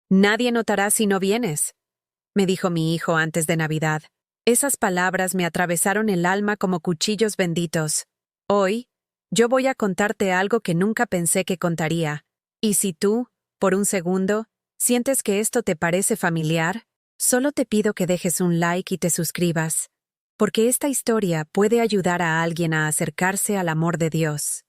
Nadie notará si no vienes, me dijo mi hijo antes de Navidad. Esas palabras me atravesaron el alma como cuchillos benditos. Hoy, yo voy a contarte algo que nunca pensé que contaría. Y si tú, por un segundo, sientes que esto te parece familiar, solo te pido que dejes un like y te suscribas, porque esta historia puede ayudar a alguien a acercarse al amor de Dios.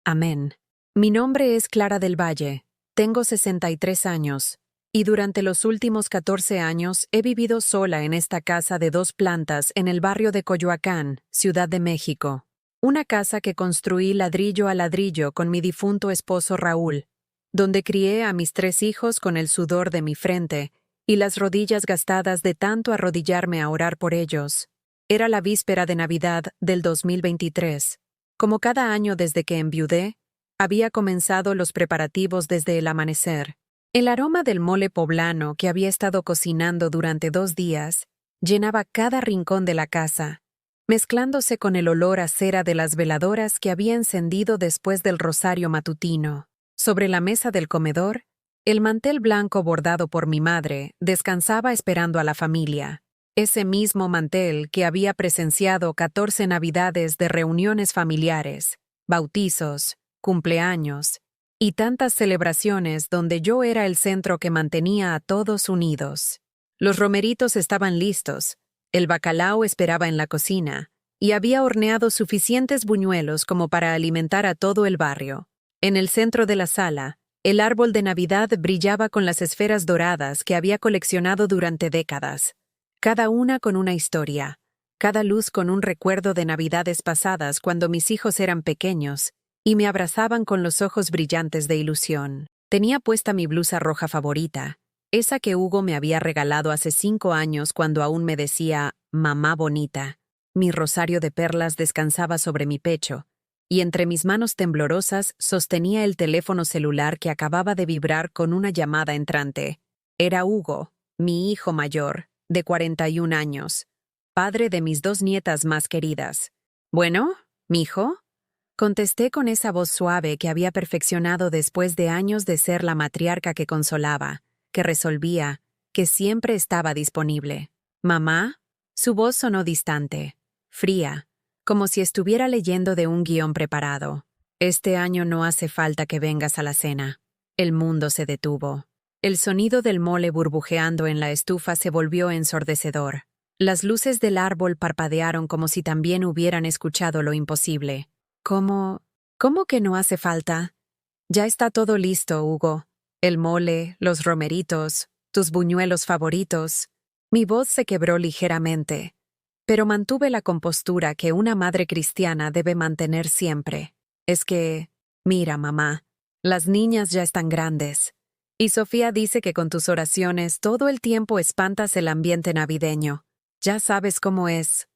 Amén. Mi nombre es Clara del Valle, tengo 63 años, y durante los últimos 14 años he vivido sola en esta casa de 2 plantas en el barrio de Coyoacán, Ciudad de México. Una casa que construí ladrillo a ladrillo con mi difunto esposo Raúl, donde crié a mis 3 hijos con el sudor de mi frente y las rodillas gastadas de tanto arrodillarme a orar por ellos. Era la víspera de Navidad del 2023. Como cada año desde que enviudé, había comenzado los preparativos desde el amanecer. El aroma del mole poblano que había estado cocinando durante 2 días llenaba cada rincón de la casa, mezclándose con el olor a cera de las veladoras que había encendido después del rosario matutino. Sobre la mesa del comedor, el mantel blanco bordado por mi madre descansaba esperando a la familia. Ese mismo mantel que había presenciado 14 Navidades de reuniones familiares, bautizos, cumpleaños y tantas celebraciones donde yo era el centro que mantenía a todos unidos. Los romeritos estaban listos, el bacalao esperaba en la cocina, y había horneado suficientes buñuelos como para alimentar a todo el barrio. En el centro de la sala, el árbol de Navidad brillaba con las esferas doradas que había coleccionado durante décadas, cada una con una historia, cada luz con un recuerdo de Navidades pasadas cuando mis hijos eran pequeños, y me abrazaban con los ojos brillantes de ilusión. Tenía puesta mi blusa roja favorita, esa que Hugo me había regalado hace 5 años cuando aún me decía «mamá bonita». Mi rosario de perlas descansaba sobre mi pecho, y entre mis manos temblorosas sostenía el teléfono celular que acababa de vibrar con una llamada entrante. Era Hugo, mi hijo mayor, de 41 años, padre de mis 2 nietas más queridas. «Bueno, mijo», contesté con esa voz suave que había perfeccionado después de años de ser la matriarca que consolaba, que resolvía, que siempre estaba disponible. «¿Mamá?». Su voz sonó distante, fría, como si estuviera leyendo de un guión preparado. «Este año no hace falta que vengas a la cena». El mundo se detuvo. El sonido del mole burbujeando en la estufa se volvió ensordecedor. Las luces del árbol parpadearon como si también hubieran escuchado lo imposible. ¿Cómo que no hace falta? Ya está todo listo, Hugo. El mole, los romeritos, tus buñuelos favoritos. Mi voz se quebró ligeramente, pero mantuve la compostura que una madre cristiana debe mantener siempre. Es que, mira, mamá, las niñas ya están grandes, y Sofía dice que con tus oraciones todo el tiempo espantas el ambiente navideño. Ya sabes cómo es.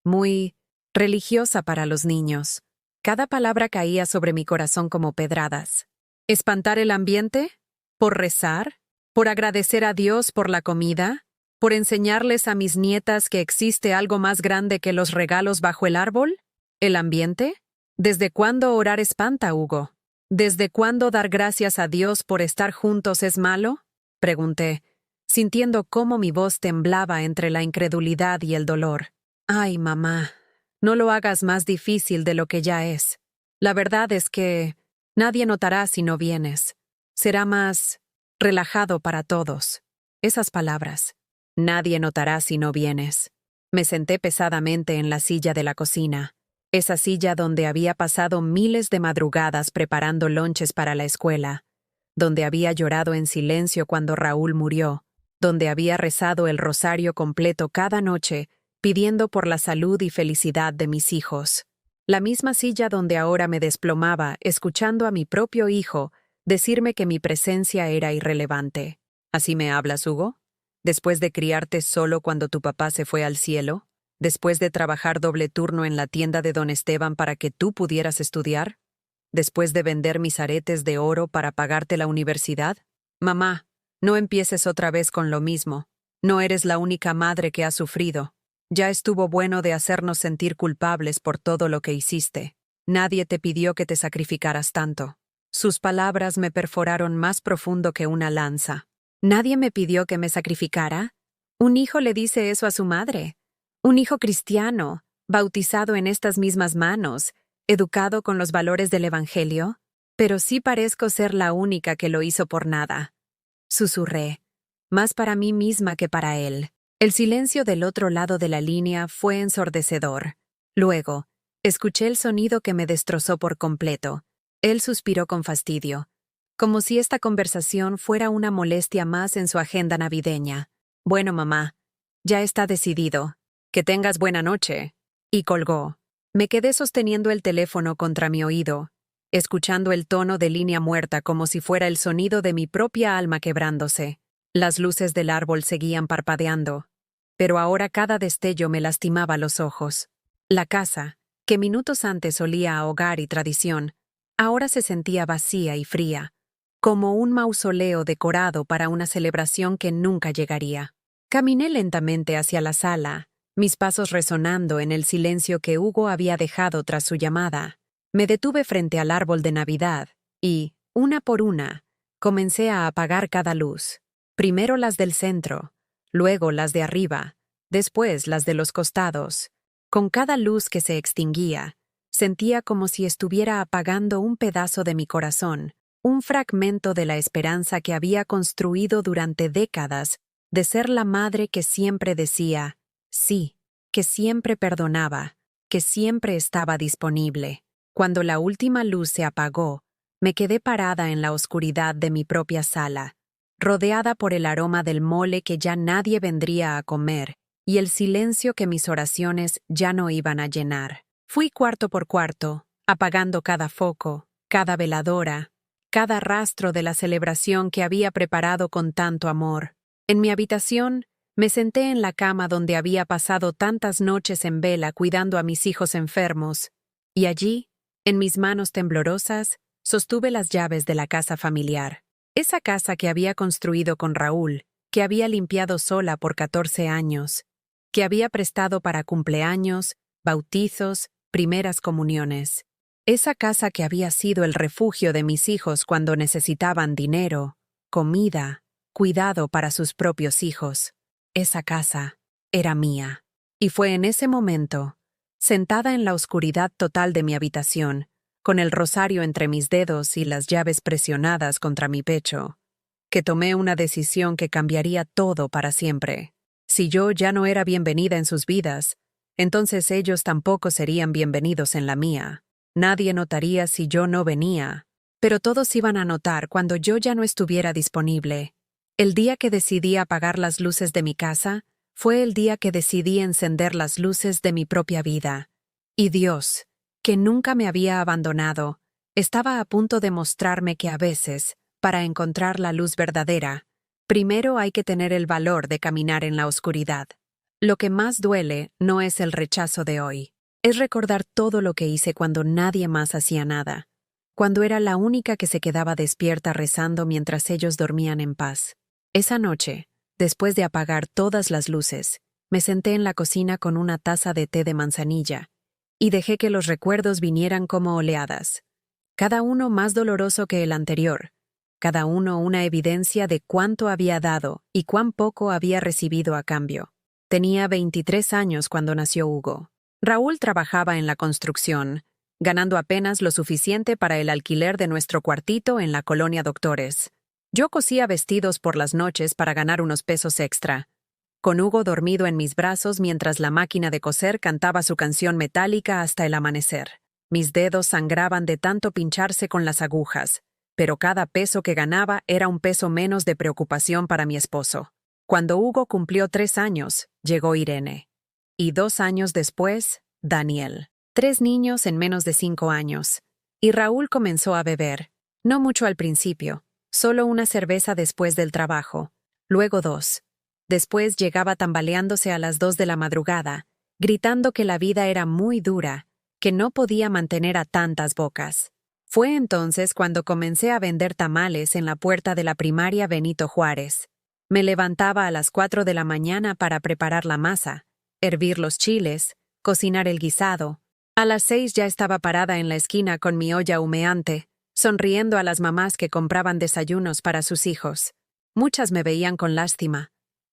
Muy religiosa para los niños. Cada palabra caía sobre mi corazón como pedradas. ¿Espantar el ambiente? ¿Por rezar? ¿Por agradecer a Dios por la comida? ¿Por enseñarles a mis nietas que existe algo más grande que los regalos bajo el árbol? ¿El ambiente? ¿Desde cuándo orar espanta, Hugo? ¿Desde cuándo dar gracias a Dios por estar juntos es malo?, pregunté, sintiendo cómo mi voz temblaba entre la incredulidad y el dolor. Ay, mamá. No lo hagas más difícil de lo que ya es. La verdad es que nadie notará si no vienes. Será más relajado para todos. Esas palabras. Nadie notará si no vienes. Me senté pesadamente en la silla de la cocina, esa silla donde había pasado miles de madrugadas preparando lonches para la escuela, donde había llorado en silencio cuando Raúl murió, donde había rezado el rosario completo cada noche, pidiendo por la salud y felicidad de mis hijos. La misma silla donde ahora me desplomaba, escuchando a mi propio hijo decirme que mi presencia era irrelevante. ¿Así me hablas, Hugo? ¿Después de criarte solo cuando tu papá se fue al cielo? ¿Después de trabajar doble turno en la tienda de don Esteban para que tú pudieras estudiar? ¿Después de vender mis aretes de oro para pagarte la universidad? Mamá, no empieces otra vez con lo mismo. No eres la única madre que ha sufrido. Ya estuvo bueno de hacernos sentir culpables por todo lo que hiciste. Nadie te pidió que te sacrificaras tanto. Sus palabras me perforaron más profundo que una lanza. ¿Nadie me pidió que me sacrificara? Un hijo le dice eso a su madre. Un hijo cristiano, bautizado en estas mismas manos, educado con los valores del Evangelio. Pero sí parezco ser la única que lo hizo por nada. Susurré, más para mí misma que para él. El silencio del otro lado de la línea fue ensordecedor. Luego, escuché el sonido que me destrozó por completo. Él suspiró con fastidio, como si esta conversación fuera una molestia más en su agenda navideña. Bueno, mamá, ya está decidido. Que tengas buena noche. Y colgó. Me quedé sosteniendo el teléfono contra mi oído, escuchando el tono de línea muerta como si fuera el sonido de mi propia alma quebrándose. Las luces del árbol seguían parpadeando, pero ahora cada destello me lastimaba los ojos. La casa, que minutos antes olía a hogar y tradición, ahora se sentía vacía y fría, como un mausoleo decorado para una celebración que nunca llegaría. Caminé lentamente hacia la sala, mis pasos resonando en el silencio que Hugo había dejado tras su llamada. Me detuve frente al árbol de Navidad y, una por una, comencé a apagar cada luz. Primero las del centro, luego las de arriba, después las de los costados. Con cada luz que se extinguía, sentía como si estuviera apagando un pedazo de mi corazón, un fragmento de la esperanza que había construido durante décadas de ser la madre que siempre decía sí, que siempre perdonaba, que siempre estaba disponible. Cuando la última luz se apagó, me quedé parada en la oscuridad de mi propia sala, rodeada por el aroma del mole que ya nadie vendría a comer y el silencio que mis oraciones ya no iban a llenar. Fui cuarto por cuarto, apagando cada foco, cada veladora, cada rastro de la celebración que había preparado con tanto amor. En mi habitación, me senté en la cama donde había pasado tantas noches en vela cuidando a mis hijos enfermos, y allí, en mis manos temblorosas, sostuve las llaves de la casa familiar. Esa casa que había construido con Raúl, que había limpiado sola por 14 años, que había prestado para cumpleaños, bautizos, primeras comuniones. Esa casa que había sido el refugio de mis hijos cuando necesitaban dinero, comida, cuidado para sus propios hijos. Esa casa era mía. Y fue en ese momento, sentada en la oscuridad total de mi habitación, con el rosario entre mis dedos y las llaves presionadas contra mi pecho, que tomé una decisión que cambiaría todo para siempre. Si yo ya no era bienvenida en sus vidas, entonces ellos tampoco serían bienvenidos en la mía. Nadie notaría si yo no venía, pero todos iban a notar cuando yo ya no estuviera disponible. El día que decidí apagar las luces de mi casa, fue el día que decidí encender las luces de mi propia vida. Y Dios, que nunca me había abandonado, estaba a punto de mostrarme que a veces, para encontrar la luz verdadera, primero hay que tener el valor de caminar en la oscuridad. Lo que más duele no es el rechazo de hoy, es recordar todo lo que hice cuando nadie más hacía nada, cuando era la única que se quedaba despierta rezando mientras ellos dormían en paz. Esa noche, después de apagar todas las luces, me senté en la cocina con una taza de té de manzanilla y dejé que los recuerdos vinieran como oleadas, cada uno más doloroso que el anterior, cada uno una evidencia de cuánto había dado y cuán poco había recibido a cambio. Tenía 23 años cuando nació Hugo. Raúl trabajaba en la construcción, ganando apenas lo suficiente para el alquiler de nuestro cuartito en la colonia Doctores. Yo cosía vestidos por las noches para ganar unos pesos extra, con Hugo dormido en mis brazos mientras la máquina de coser cantaba su canción metálica hasta el amanecer. Mis dedos sangraban de tanto pincharse con las agujas, pero cada peso que ganaba era un peso menos de preocupación para mi esposo. Cuando Hugo cumplió 3 años, llegó Irene. Y 2 años después, Daniel. 3 niños en menos de 5 años. Y Raúl comenzó a beber. No mucho al principio, solo una cerveza después del trabajo, luego 2. Después llegaba tambaleándose a las 2 de la madrugada, gritando que la vida era muy dura, que no podía mantener a tantas bocas. Fue entonces cuando comencé a vender tamales en la puerta de la primaria Benito Juárez. Me levantaba a las 4 de la mañana para preparar la masa, hervir los chiles, cocinar el guisado. A las 6 ya estaba parada en la esquina con mi olla humeante, sonriendo a las mamás que compraban desayunos para sus hijos. Muchas me veían con lástima,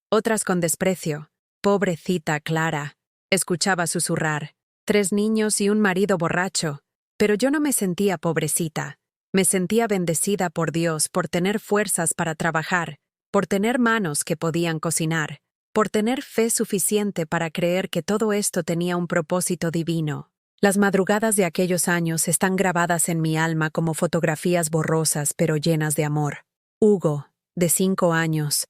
otras con desprecio. Pobrecita Clara, escuchaba susurrar. 3 niños y un marido borracho. Pero yo no me sentía pobrecita. Me sentía bendecida por Dios por tener fuerzas para trabajar, por tener manos que podían cocinar, por tener fe suficiente para creer que todo esto tenía un propósito divino. Las madrugadas de aquellos años están grabadas en mi alma como fotografías borrosas pero llenas de amor. Hugo, de 5 años,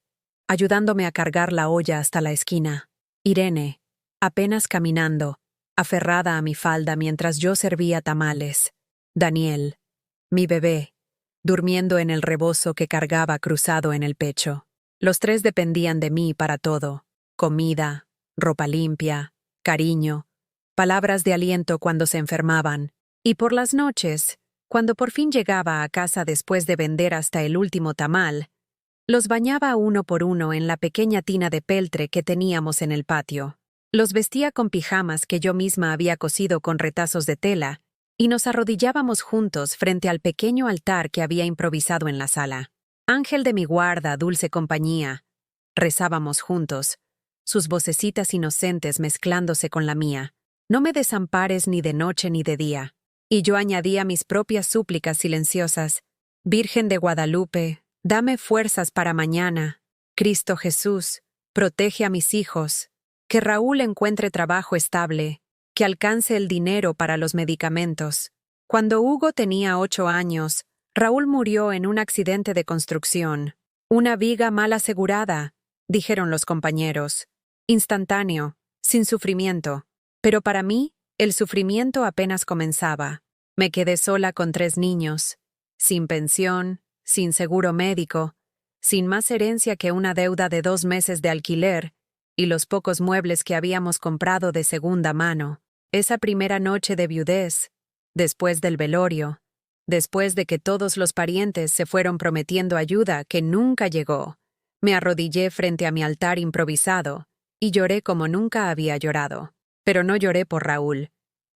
ayudándome a cargar la olla hasta la esquina. Irene, apenas caminando, aferrada a mi falda mientras yo servía tamales. Daniel, mi bebé, durmiendo en el rebozo que cargaba cruzado en el pecho. Los 3 dependían de mí para todo: comida, ropa limpia, cariño, palabras de aliento cuando se enfermaban. Y por las noches, cuando por fin llegaba a casa después de vender hasta el último tamal, los bañaba uno por uno en la pequeña tina de peltre que teníamos en el patio. Los vestía con pijamas que yo misma había cosido con retazos de tela, y nos arrodillábamos juntos frente al pequeño altar que había improvisado en la sala. Ángel de mi guarda, dulce compañía. Rezábamos juntos, sus vocecitas inocentes mezclándose con la mía. No me desampares ni de noche ni de día. Y yo añadía mis propias súplicas silenciosas. Virgen de Guadalupe, dame fuerzas para mañana. Cristo Jesús, protege a mis hijos. Que Raúl encuentre trabajo estable, que alcance el dinero para los medicamentos. Cuando Hugo tenía 8 años, Raúl murió en un accidente de construcción. Una viga mal asegurada, dijeron los compañeros. Instantáneo, sin sufrimiento. Pero para mí, el sufrimiento apenas comenzaba. Me quedé sola con 3 niños, sin pensión, sin seguro médico, sin más herencia que una deuda de 2 meses de alquiler y los pocos muebles que habíamos comprado de segunda mano. Esa primera noche de viudez, después del velorio, después de que todos los parientes se fueron prometiendo ayuda que nunca llegó, me arrodillé frente a mi altar improvisado y lloré como nunca había llorado. Pero no lloré por Raúl,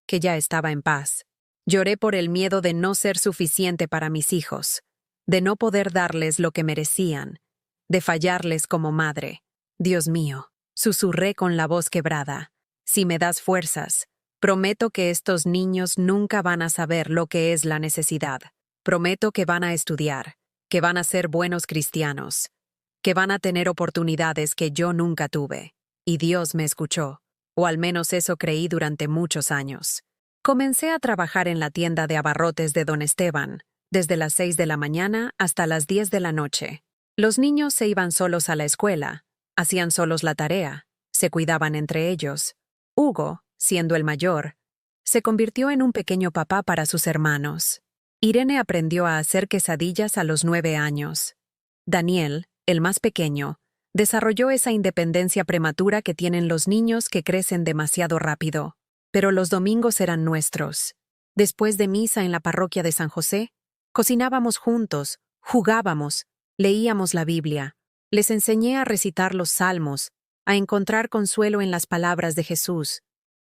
que ya estaba en paz. Lloré por el miedo de no ser suficiente para mis hijos, de no poder darles lo que merecían, de fallarles como madre. Dios mío, susurré con la voz quebrada, si me das fuerzas, prometo que estos niños nunca van a saber lo que es la necesidad. Prometo que van a estudiar, que van a ser buenos cristianos, que van a tener oportunidades que yo nunca tuve. Y Dios me escuchó, o al menos eso creí durante muchos años. Comencé a trabajar en la tienda de abarrotes de don Esteban, desde las 6 de la mañana hasta las 10 de la noche. Los niños se iban solos a la escuela, hacían solos la tarea, se cuidaban entre ellos. Hugo, siendo el mayor, se convirtió en un pequeño papá para sus hermanos. Irene aprendió a hacer quesadillas a los 9 años. Daniel, el más pequeño, desarrolló esa independencia prematura que tienen los niños que crecen demasiado rápido. Pero los domingos eran nuestros. Después de misa en la parroquia de San José, cocinábamos juntos, jugábamos, leíamos la Biblia. Les enseñé a recitar los salmos, a encontrar consuelo en las palabras de Jesús,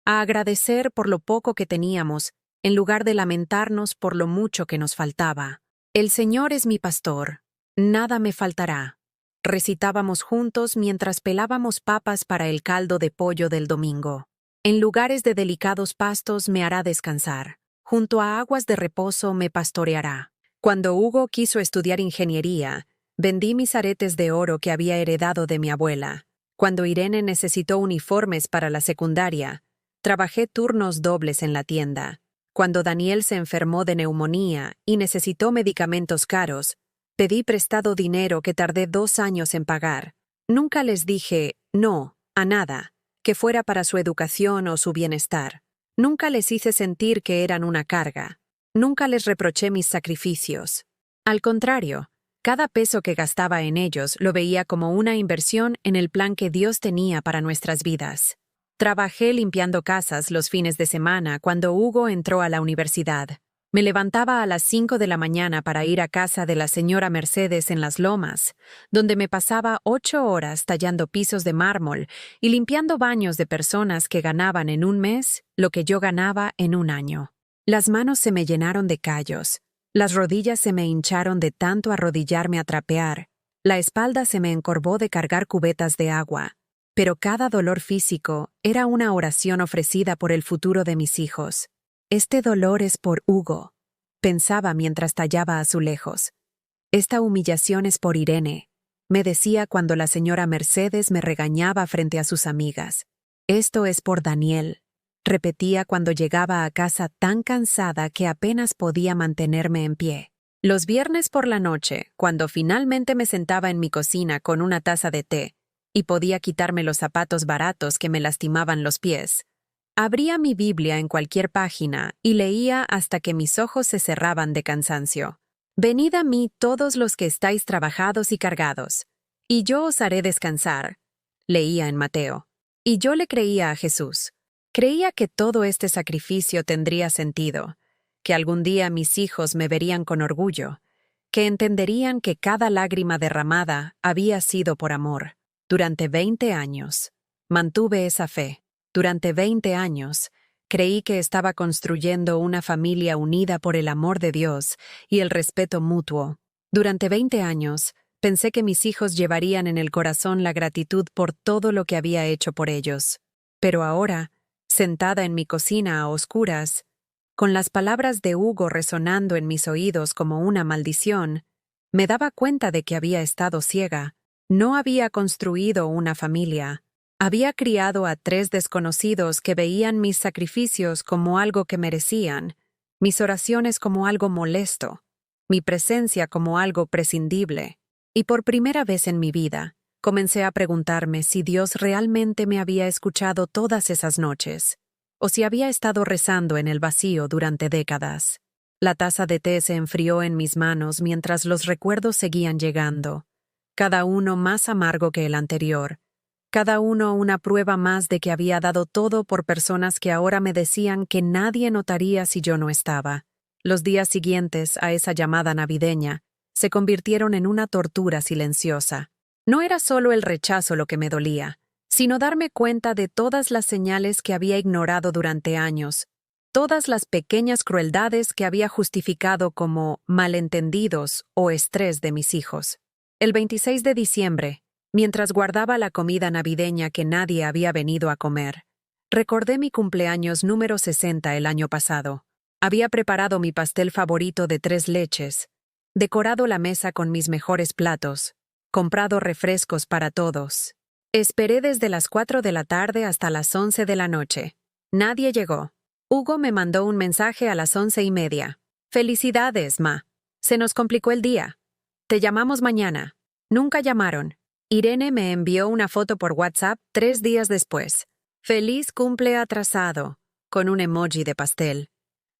a agradecer por lo poco que teníamos, en lugar de lamentarnos por lo mucho que nos faltaba. El Señor es mi pastor, nada me faltará. Recitábamos juntos mientras pelábamos papas para el caldo de pollo del domingo. En lugares de delicados pastos me hará descansar. Junto a aguas de reposo me pastoreará. Cuando Hugo quiso estudiar ingeniería, vendí mis aretes de oro que había heredado de mi abuela. Cuando Irene necesitó uniformes para la secundaria, trabajé turnos dobles en la tienda. Cuando Daniel se enfermó de neumonía y necesitó medicamentos caros, pedí prestado dinero que tardé 2 años en pagar. Nunca les dije no a nada que fuera para su educación o su bienestar. Nunca les hice sentir que eran una carga. Nunca les reproché mis sacrificios. Al contrario, cada peso que gastaba en ellos lo veía como una inversión en el plan que Dios tenía para nuestras vidas. Trabajé limpiando casas los fines de semana cuando Hugo entró a la universidad. Me levantaba a las 5 de la mañana para ir a casa de la señora Mercedes en Las Lomas, donde me pasaba 8 horas tallando pisos de mármol y limpiando baños de personas que ganaban en un mes lo que yo ganaba en un año. Las manos se me llenaron de callos, las rodillas se me hincharon de tanto arrodillarme a trapear, La espalda se me encorvó de cargar cubetas de agua, pero cada dolor físico era una oración ofrecida por el futuro de mis hijos. Este dolor es por Hugo, pensaba mientras tallaba azulejos. Esta humillación es por Irene, me decía cuando la señora Mercedes me regañaba frente a sus amigas. Esto es por Daniel, repetía cuando llegaba a casa tan cansada que apenas podía mantenerme en pie. Los viernes por la noche, cuando finalmente me sentaba en mi cocina con una taza de té y podía quitarme los zapatos baratos que me lastimaban los pies, abría mi Biblia en cualquier página y leía hasta que mis ojos se cerraban de cansancio. Venid a mí todos los que estáis trabajados y cargados, y yo os haré descansar, leía en Mateo. Y yo le creía a Jesús. Creía que todo este sacrificio tendría sentido, que algún día mis hijos me verían con orgullo, que entenderían que cada lágrima derramada había sido por amor. Durante 20 años, mantuve esa fe. Durante 20 años, creí que estaba construyendo una familia unida por el amor de Dios y el respeto mutuo. Durante 20 años, pensé que mis hijos llevarían en el corazón la gratitud por todo lo que había hecho por ellos. Pero ahora, sentada en mi cocina a oscuras, con las palabras de Hugo resonando en mis oídos como una maldición, me daba cuenta de que había estado ciega. No había construido una familia. Había criado a 3 desconocidos que veían mis sacrificios como algo que merecían, mis oraciones como algo molesto, mi presencia como algo prescindible. Y por primera vez en mi vida, comencé a preguntarme si Dios realmente me había escuchado todas esas noches, o si había estado rezando en el vacío durante décadas. La taza de té se enfrió en mis manos mientras los recuerdos seguían llegando, cada uno más amargo que el anterior. Cada uno una prueba más de que había dado todo por personas que ahora me decían que nadie notaría si yo no estaba. Los días siguientes a esa llamada navideña se convirtieron en una tortura silenciosa. No era solo el rechazo lo que me dolía, sino darme cuenta de todas las señales que había ignorado durante años, todas las pequeñas crueldades que había justificado como malentendidos o estrés de mis hijos. El 26 de diciembre, mientras guardaba la comida navideña que nadie había venido a comer, recordé mi cumpleaños número 60 el año pasado. Había preparado mi pastel favorito de 3 leches, decorado la mesa con mis mejores platos, comprado refrescos para todos. Esperé desde las 4 de la tarde hasta las 11 de la noche. Nadie llegó. Hugo me mandó un mensaje a las 11:30. «Felicidades, ma. Se nos complicó el día. Te llamamos mañana». Nunca llamaron. Irene me envió una foto por WhatsApp 3 días después. «Feliz cumple atrasado», con un emoji de pastel.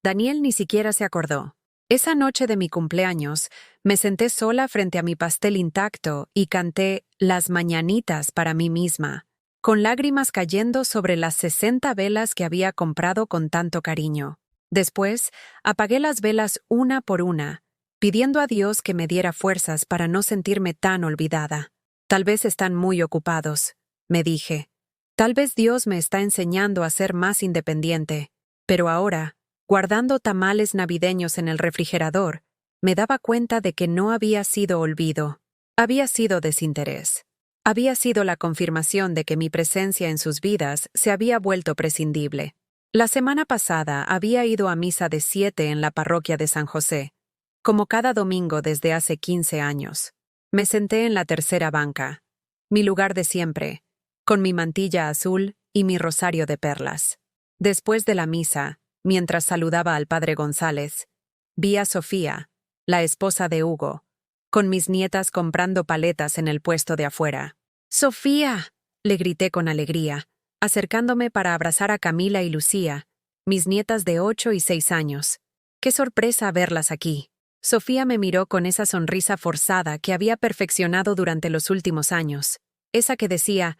Daniel ni siquiera se acordó. Esa noche de mi cumpleaños, me senté sola frente a mi pastel intacto y canté Las Mañanitas para mí misma, con lágrimas cayendo sobre las 60 velas que había comprado con tanto cariño. Después, apagué las velas una por una, pidiendo a Dios que me diera fuerzas para no sentirme tan olvidada. Tal vez están muy ocupados, me dije. Tal vez Dios me está enseñando a ser más independiente. Pero ahora, guardando tamales navideños en el refrigerador, me daba cuenta de que no había sido olvido. Había sido desinterés. Había sido la confirmación de que mi presencia en sus vidas se había vuelto prescindible. La semana pasada había ido a misa de 7 en la parroquia de San José, como cada domingo desde hace 15 años. Me senté en la tercera banca, mi lugar de siempre, con mi mantilla azul y mi rosario de perlas. Después de la misa, mientras saludaba al padre González, vi a Sofía, la esposa de Hugo, con mis nietas comprando paletas en el puesto de afuera. «¡Sofía!», le grité con alegría, acercándome para abrazar a Camila y Lucía, mis nietas de 8 y 6 años. «¡Qué sorpresa verlas aquí!». Sofía me miró con esa sonrisa forzada que había perfeccionado durante los últimos años, esa que decía,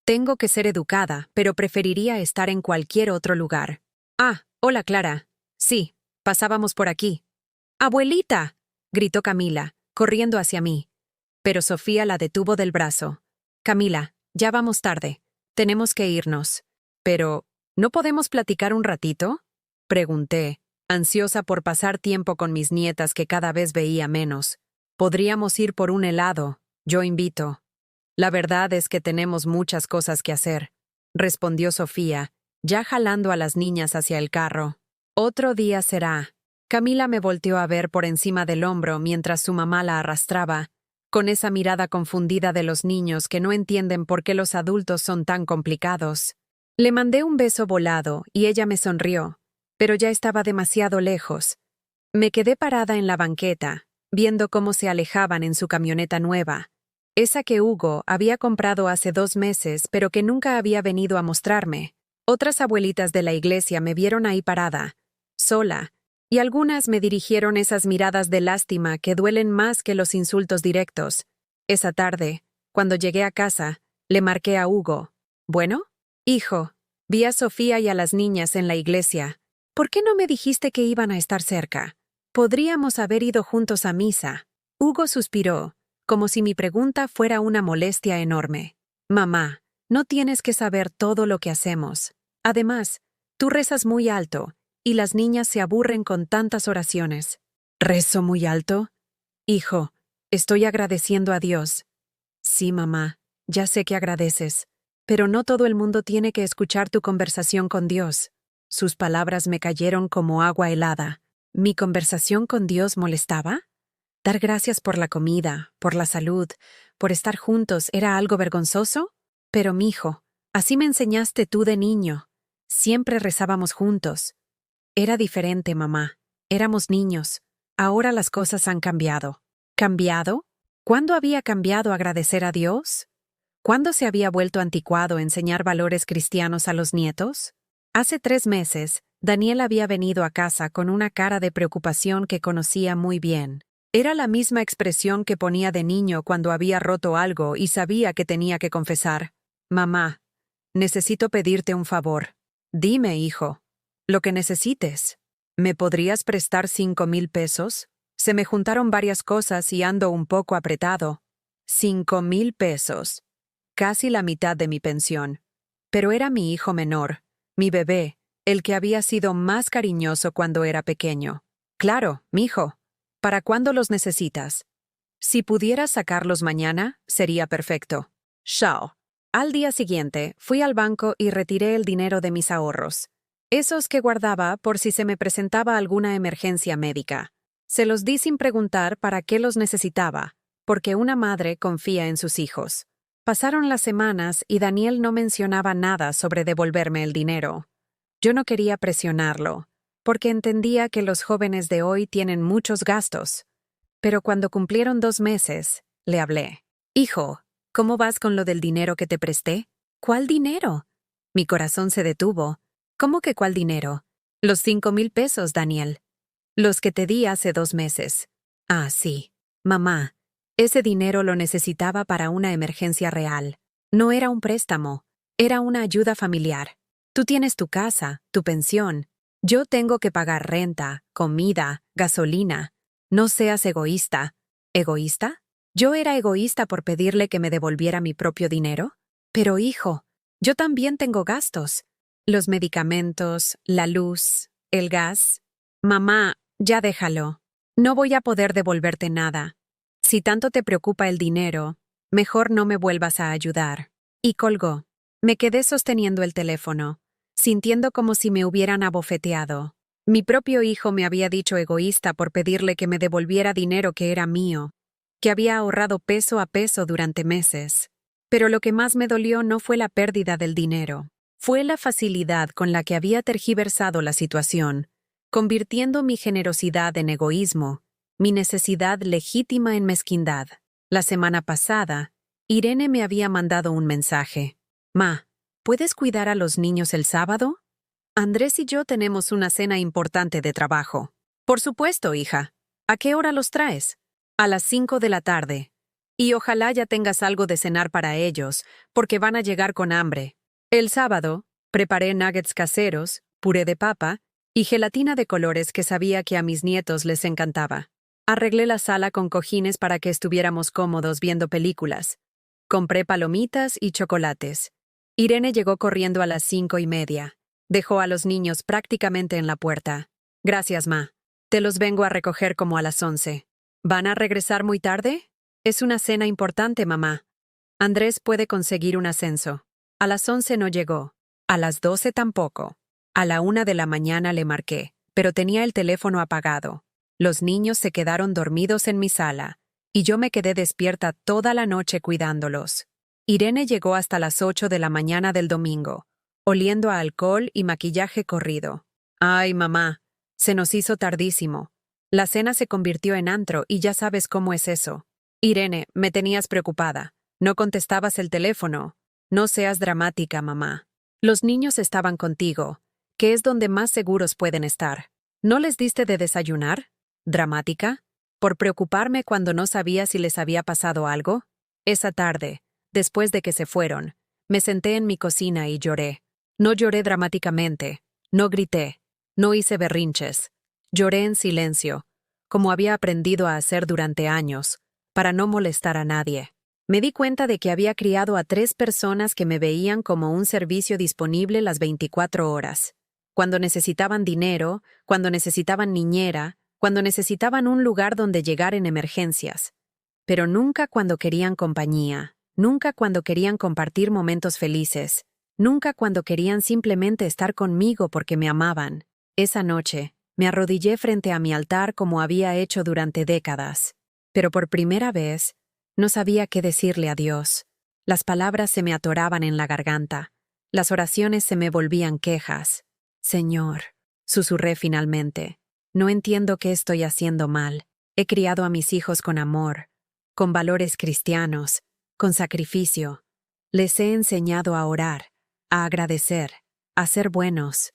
«Tengo que ser educada, pero preferiría estar en cualquier otro lugar». «Ah, hola Clara. Sí, pasábamos por aquí». «¡Abuelita!», gritó Camila, corriendo hacia mí. Pero Sofía la detuvo del brazo. «Camila, ya vamos tarde. Tenemos que irnos». «Pero, ¿no podemos platicar un ratito?», pregunté, ansiosa por pasar tiempo con mis nietas que cada vez veía menos. «Podríamos ir por un helado», Yo invito. La verdad es que tenemos muchas cosas que hacer, respondió Sofía, ya jalando a las niñas hacia el carro. Otro día será. Camila me volteó a ver por encima del hombro mientras su mamá la arrastraba, con esa mirada confundida de los niños que no entienden por qué los adultos son tan complicados. Le mandé un beso volado y ella me sonrió, pero ya estaba demasiado lejos. Me quedé parada en la banqueta, viendo cómo se alejaban en su camioneta nueva, esa que Hugo había comprado hace 2 meses pero que nunca había venido a mostrarme. Otras abuelitas de la iglesia me vieron ahí parada, sola, y algunas me dirigieron esas miradas de lástima que duelen más que los insultos directos. Esa tarde, cuando llegué a casa, le marqué a Hugo. «Bueno, hijo, vi a Sofía y a las niñas en la iglesia. ¿Por qué no me dijiste que iban a estar cerca? Podríamos haber ido juntos a misa». Hugo suspiró, como si mi pregunta fuera una molestia enorme. «Mamá, no tienes que saber todo lo que hacemos. Además, tú rezas muy alto, y las niñas se aburren con tantas oraciones». «¿Rezo muy alto? Hijo, estoy agradeciendo a Dios». «Sí, mamá, ya sé que agradeces, pero no todo el mundo tiene que escuchar tu conversación con Dios». Sus palabras me cayeron como agua helada. ¿Mi conversación con Dios molestaba? ¿Dar gracias por la comida, por la salud, por estar juntos era algo vergonzoso? Pero, mijo, así me enseñaste tú de niño. Siempre rezábamos juntos. Era diferente, mamá. Éramos niños. Ahora las cosas han cambiado. ¿Cambiado? ¿Cuándo había cambiado agradecer a Dios? ¿Cuándo se había vuelto anticuado enseñar valores cristianos a los nietos? Hace 3 meses, Daniel había venido a casa con una cara de preocupación que conocía muy bien. Era la misma expresión que ponía de niño cuando había roto algo y sabía que tenía que confesar. «Mamá, necesito pedirte un favor». «Dime, hijo. Lo que necesites». «¿Me podrías prestar 5,000 pesos? Se me juntaron varias cosas y ando un poco apretado». 5,000 pesos. Casi la mitad de mi pensión. Pero era mi hijo menor, mi bebé, el que había sido más cariñoso cuando era pequeño. «Claro, mijo. ¿Para cuándo los necesitas?» «Si pudieras sacarlos mañana, sería perfecto». Shao. Al día siguiente, fui al banco y retiré el dinero de mis ahorros. Esos que guardaba por si se me presentaba alguna emergencia médica. Se los di sin preguntar para qué los necesitaba, porque una madre confía en sus hijos. Pasaron las semanas y Daniel no mencionaba nada sobre devolverme el dinero. Yo no quería presionarlo, porque entendía que los jóvenes de hoy tienen muchos gastos. Pero cuando cumplieron 2 meses, le hablé. «Hijo, ¿cómo vas con lo del dinero que te presté?» «¿Cuál dinero?» Mi corazón se detuvo. «¿Cómo que cuál dinero?» «Los 5,000 pesos, Daniel. Los que te di hace 2 meses». «Ah, sí. Mamá, ese dinero lo necesitaba para una emergencia real. No era un préstamo, era una ayuda familiar. Tú tienes tu casa, tu pensión. Yo tengo que pagar renta, comida, gasolina. No seas egoísta». «¿Egoísta? ¿Yo era egoísta por pedirle que me devolviera mi propio dinero?» «Pero, hijo, yo también tengo gastos. Los medicamentos, la luz, el gas». «Mamá, ya déjalo. No voy a poder devolverte nada. Si tanto te preocupa el dinero, mejor no me vuelvas a ayudar». Y colgó. Me quedé sosteniendo el teléfono, sintiendo como si me hubieran abofeteado. Mi propio hijo me había dicho egoísta por pedirle que me devolviera dinero que era mío, que había ahorrado peso a peso durante meses. Pero lo que más me dolió no fue la pérdida del dinero. Fue la facilidad con la que había tergiversado la situación, convirtiendo mi generosidad en egoísmo, mi necesidad legítima en mezquindad. La semana pasada, Irene me había mandado un mensaje. «Ma, ¿puedes cuidar a los niños el sábado? Andrés y yo tenemos una cena importante de trabajo». «Por supuesto, hija. ¿A qué hora los traes?» «A las 5 de la tarde. Y ojalá ya tengas algo de cenar para ellos, porque van a llegar con hambre». El sábado, preparé nuggets caseros, puré de papa y gelatina de colores que sabía que a mis nietos les encantaba. Arreglé la sala con cojines para que estuviéramos cómodos viendo películas. Compré palomitas y chocolates. Irene llegó corriendo a las 5:30. Dejó a los niños prácticamente en la puerta. «Gracias, ma. Te los vengo a recoger como a las 11. ¿Van a regresar muy tarde?» Es una cena importante, mamá. Andrés puede conseguir un ascenso. A las 11 no llegó. A las 12 tampoco. A la 1 de la mañana le marqué, pero tenía el teléfono apagado. Los niños se quedaron dormidos en mi sala, y yo me quedé despierta toda la noche cuidándolos. Irene llegó hasta las 8 de la mañana del domingo, oliendo a alcohol y maquillaje corrido. Ay, mamá, se nos hizo tardísimo. La cena se convirtió en antro y ya sabes cómo es eso. Irene, me tenías preocupada. No contestabas el teléfono. No seas dramática, mamá. Los niños estaban contigo, que es donde más seguros pueden estar. ¿No les diste de desayunar? ¿Dramática? ¿Por preocuparme cuando no sabía si les había pasado algo? Esa tarde, después de que se fueron, me senté en mi cocina y lloré. No lloré dramáticamente, no grité, no hice berrinches. Lloré en silencio, como había aprendido a hacer durante años, para no molestar a nadie. Me di cuenta de que había criado a 3 personas que me veían como un servicio disponible las 24 horas. Cuando necesitaban dinero, cuando necesitaban niñera, cuando necesitaban un lugar donde llegar en emergencias. Pero nunca cuando querían compañía, nunca cuando querían compartir momentos felices, nunca cuando querían simplemente estar conmigo porque me amaban. Esa noche, me arrodillé frente a mi altar como había hecho durante décadas. Pero por primera vez, no sabía qué decirle a Dios. Las palabras se me atoraban en la garganta. Las oraciones se me volvían quejas. Señor, susurré finalmente, no entiendo qué estoy haciendo mal. He criado a mis hijos con amor, con valores cristianos, con sacrificio. Les he enseñado a orar, a agradecer, a ser buenos,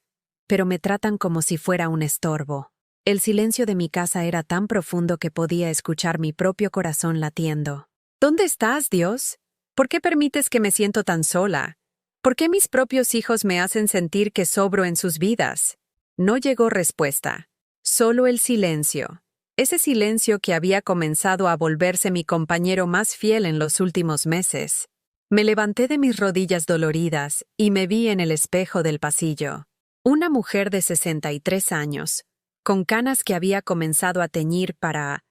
pero me tratan como si fuera un estorbo. El silencio de mi casa era tan profundo que podía escuchar mi propio corazón latiendo. ¿Dónde estás, Dios? ¿Por qué permites que me siento tan sola? ¿Por qué mis propios hijos me hacen sentir que sobro en sus vidas? No llegó respuesta, solo el silencio. Ese silencio que había comenzado a volverse mi compañero más fiel en los últimos meses. Me levanté de mis rodillas doloridas y me vi en el espejo del pasillo. Una mujer de 63 años, con canas que había comenzado a teñir para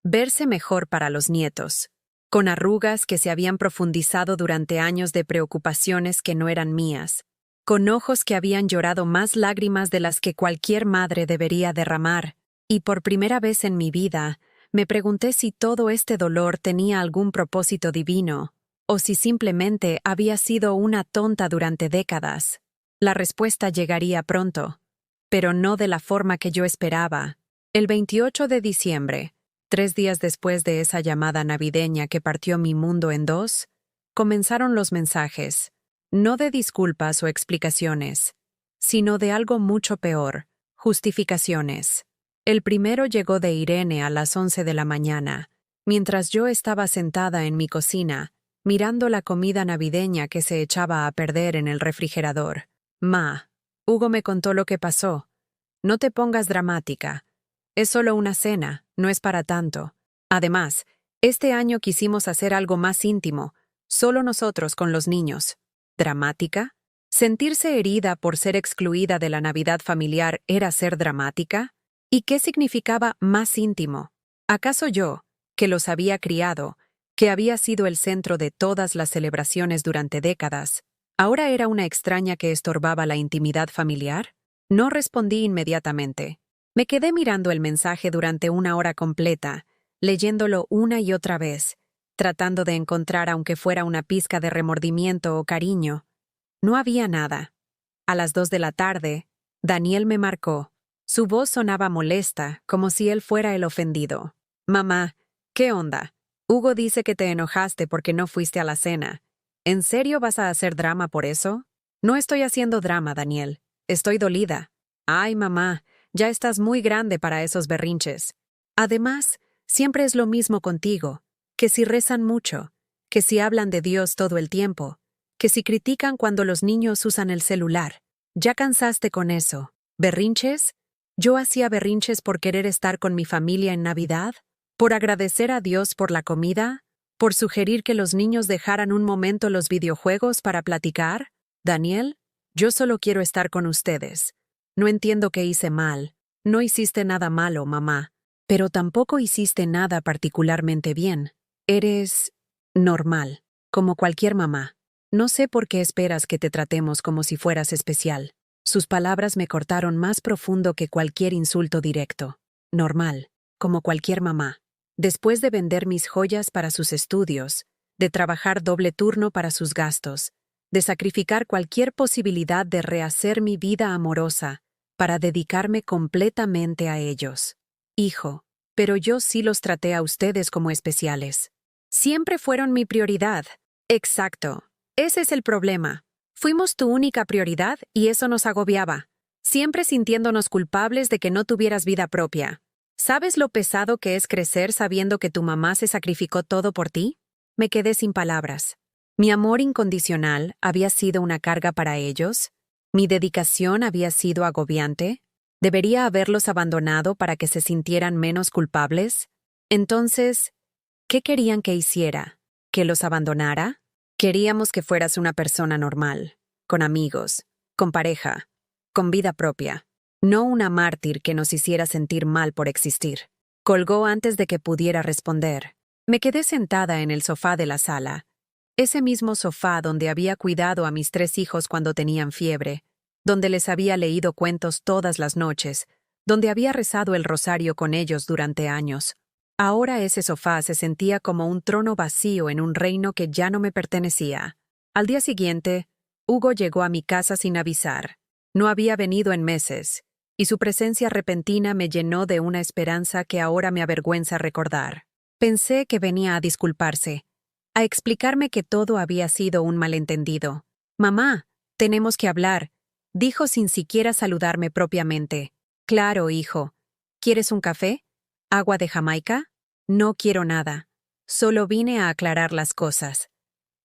verse mejor para los nietos, con arrugas que se habían profundizado durante años de preocupaciones que no eran mías, con ojos que habían llorado más lágrimas de las que cualquier madre debería derramar, y por primera vez en mi vida, me pregunté si todo este dolor tenía algún propósito divino, o si simplemente había sido una tonta durante décadas. La respuesta llegaría pronto, pero no de la forma que yo esperaba. El 28 de diciembre, 3 días después de esa llamada navideña que partió mi mundo en dos, comenzaron los mensajes, no de disculpas o explicaciones, sino de algo mucho peor, justificaciones. El primero llegó de Irene a las 11 de la mañana, mientras yo estaba sentada en mi cocina, mirando la comida navideña que se echaba a perder en el refrigerador. Ma, Hugo me contó lo que pasó. No te pongas dramática. Es solo una cena, no es para tanto. Además, este año quisimos hacer algo más íntimo, solo nosotros con los niños. ¿Dramática? ¿Sentirse herida por ser excluida de la Navidad familiar era ser dramática? ¿Y qué significaba más íntimo? ¿Acaso yo, que los había criado, que había sido el centro de todas las celebraciones durante décadas, ahora era una extraña que estorbaba la intimidad familiar? No respondí inmediatamente. Me quedé mirando el mensaje durante una hora completa, leyéndolo una y otra vez, tratando de encontrar aunque fuera una pizca de remordimiento o cariño. No había nada. A las 2 de la tarde, Daniel me marcó. Su voz sonaba molesta, como si él fuera el ofendido. Mamá, ¿qué onda? Hugo dice que te enojaste porque no fuiste a la cena. ¿En serio vas a hacer drama por eso? No estoy haciendo drama, Daniel. Estoy dolida. Ay, mamá, ya estás muy grande para esos berrinches. Además, siempre es lo mismo contigo, que si rezan mucho, que si hablan de Dios todo el tiempo, que si critican cuando los niños usan el celular. ¿Ya cansaste con eso? ¿Berrinches? ¿Yo hacía berrinches por querer estar con mi familia en Navidad? ¿Por agradecer a Dios por la comida? ¿Por sugerir que los niños dejaran un momento los videojuegos para platicar? Daniel, yo solo quiero estar con ustedes. No entiendo qué hice mal. No hiciste nada malo, mamá. Pero tampoco hiciste nada particularmente bien. Eres normal, como cualquier mamá. No sé por qué esperas que te tratemos como si fueras especial. Sus palabras me cortaron más profundo que cualquier insulto directo. Normal, como cualquier mamá. Después de vender mis joyas para sus estudios, de trabajar doble turno para sus gastos, de sacrificar cualquier posibilidad de rehacer mi vida amorosa para dedicarme completamente a ellos. Hijo, pero yo sí los traté a ustedes como especiales. Siempre fueron mi prioridad. Exacto. Ese es el problema. Fuimos tu única prioridad y eso nos agobiaba, siempre sintiéndonos culpables de que no tuvieras vida propia. ¿Sabes lo pesado que es crecer sabiendo que tu mamá se sacrificó todo por ti? Me quedé sin palabras. Mi amor incondicional había sido una carga para ellos. Mi dedicación había sido agobiante. ¿Debería haberlos abandonado para que se sintieran menos culpables? Entonces, ¿qué querían que hiciera? ¿Que los abandonara? Queríamos que fueras una persona normal, con amigos, con pareja, con vida propia, no una mártir que nos hiciera sentir mal por existir. Colgó antes de que pudiera responder. Me quedé sentada en el sofá de la sala, ese mismo sofá donde había cuidado a mis 3 hijos cuando tenían fiebre, donde les había leído cuentos todas las noches, donde había rezado el rosario con ellos durante años. Ahora ese sofá se sentía como un trono vacío en un reino que ya no me pertenecía. Al día siguiente, Hugo llegó a mi casa sin avisar. No había venido en meses, y su presencia repentina me llenó de una esperanza que ahora me avergüenza recordar. Pensé que venía a disculparse, a explicarme que todo había sido un malentendido. «Mamá, tenemos que hablar», dijo sin siquiera saludarme propiamente. «Claro, hijo. ¿Quieres un café? ¿Agua de Jamaica?» «No quiero nada. Solo vine a aclarar las cosas».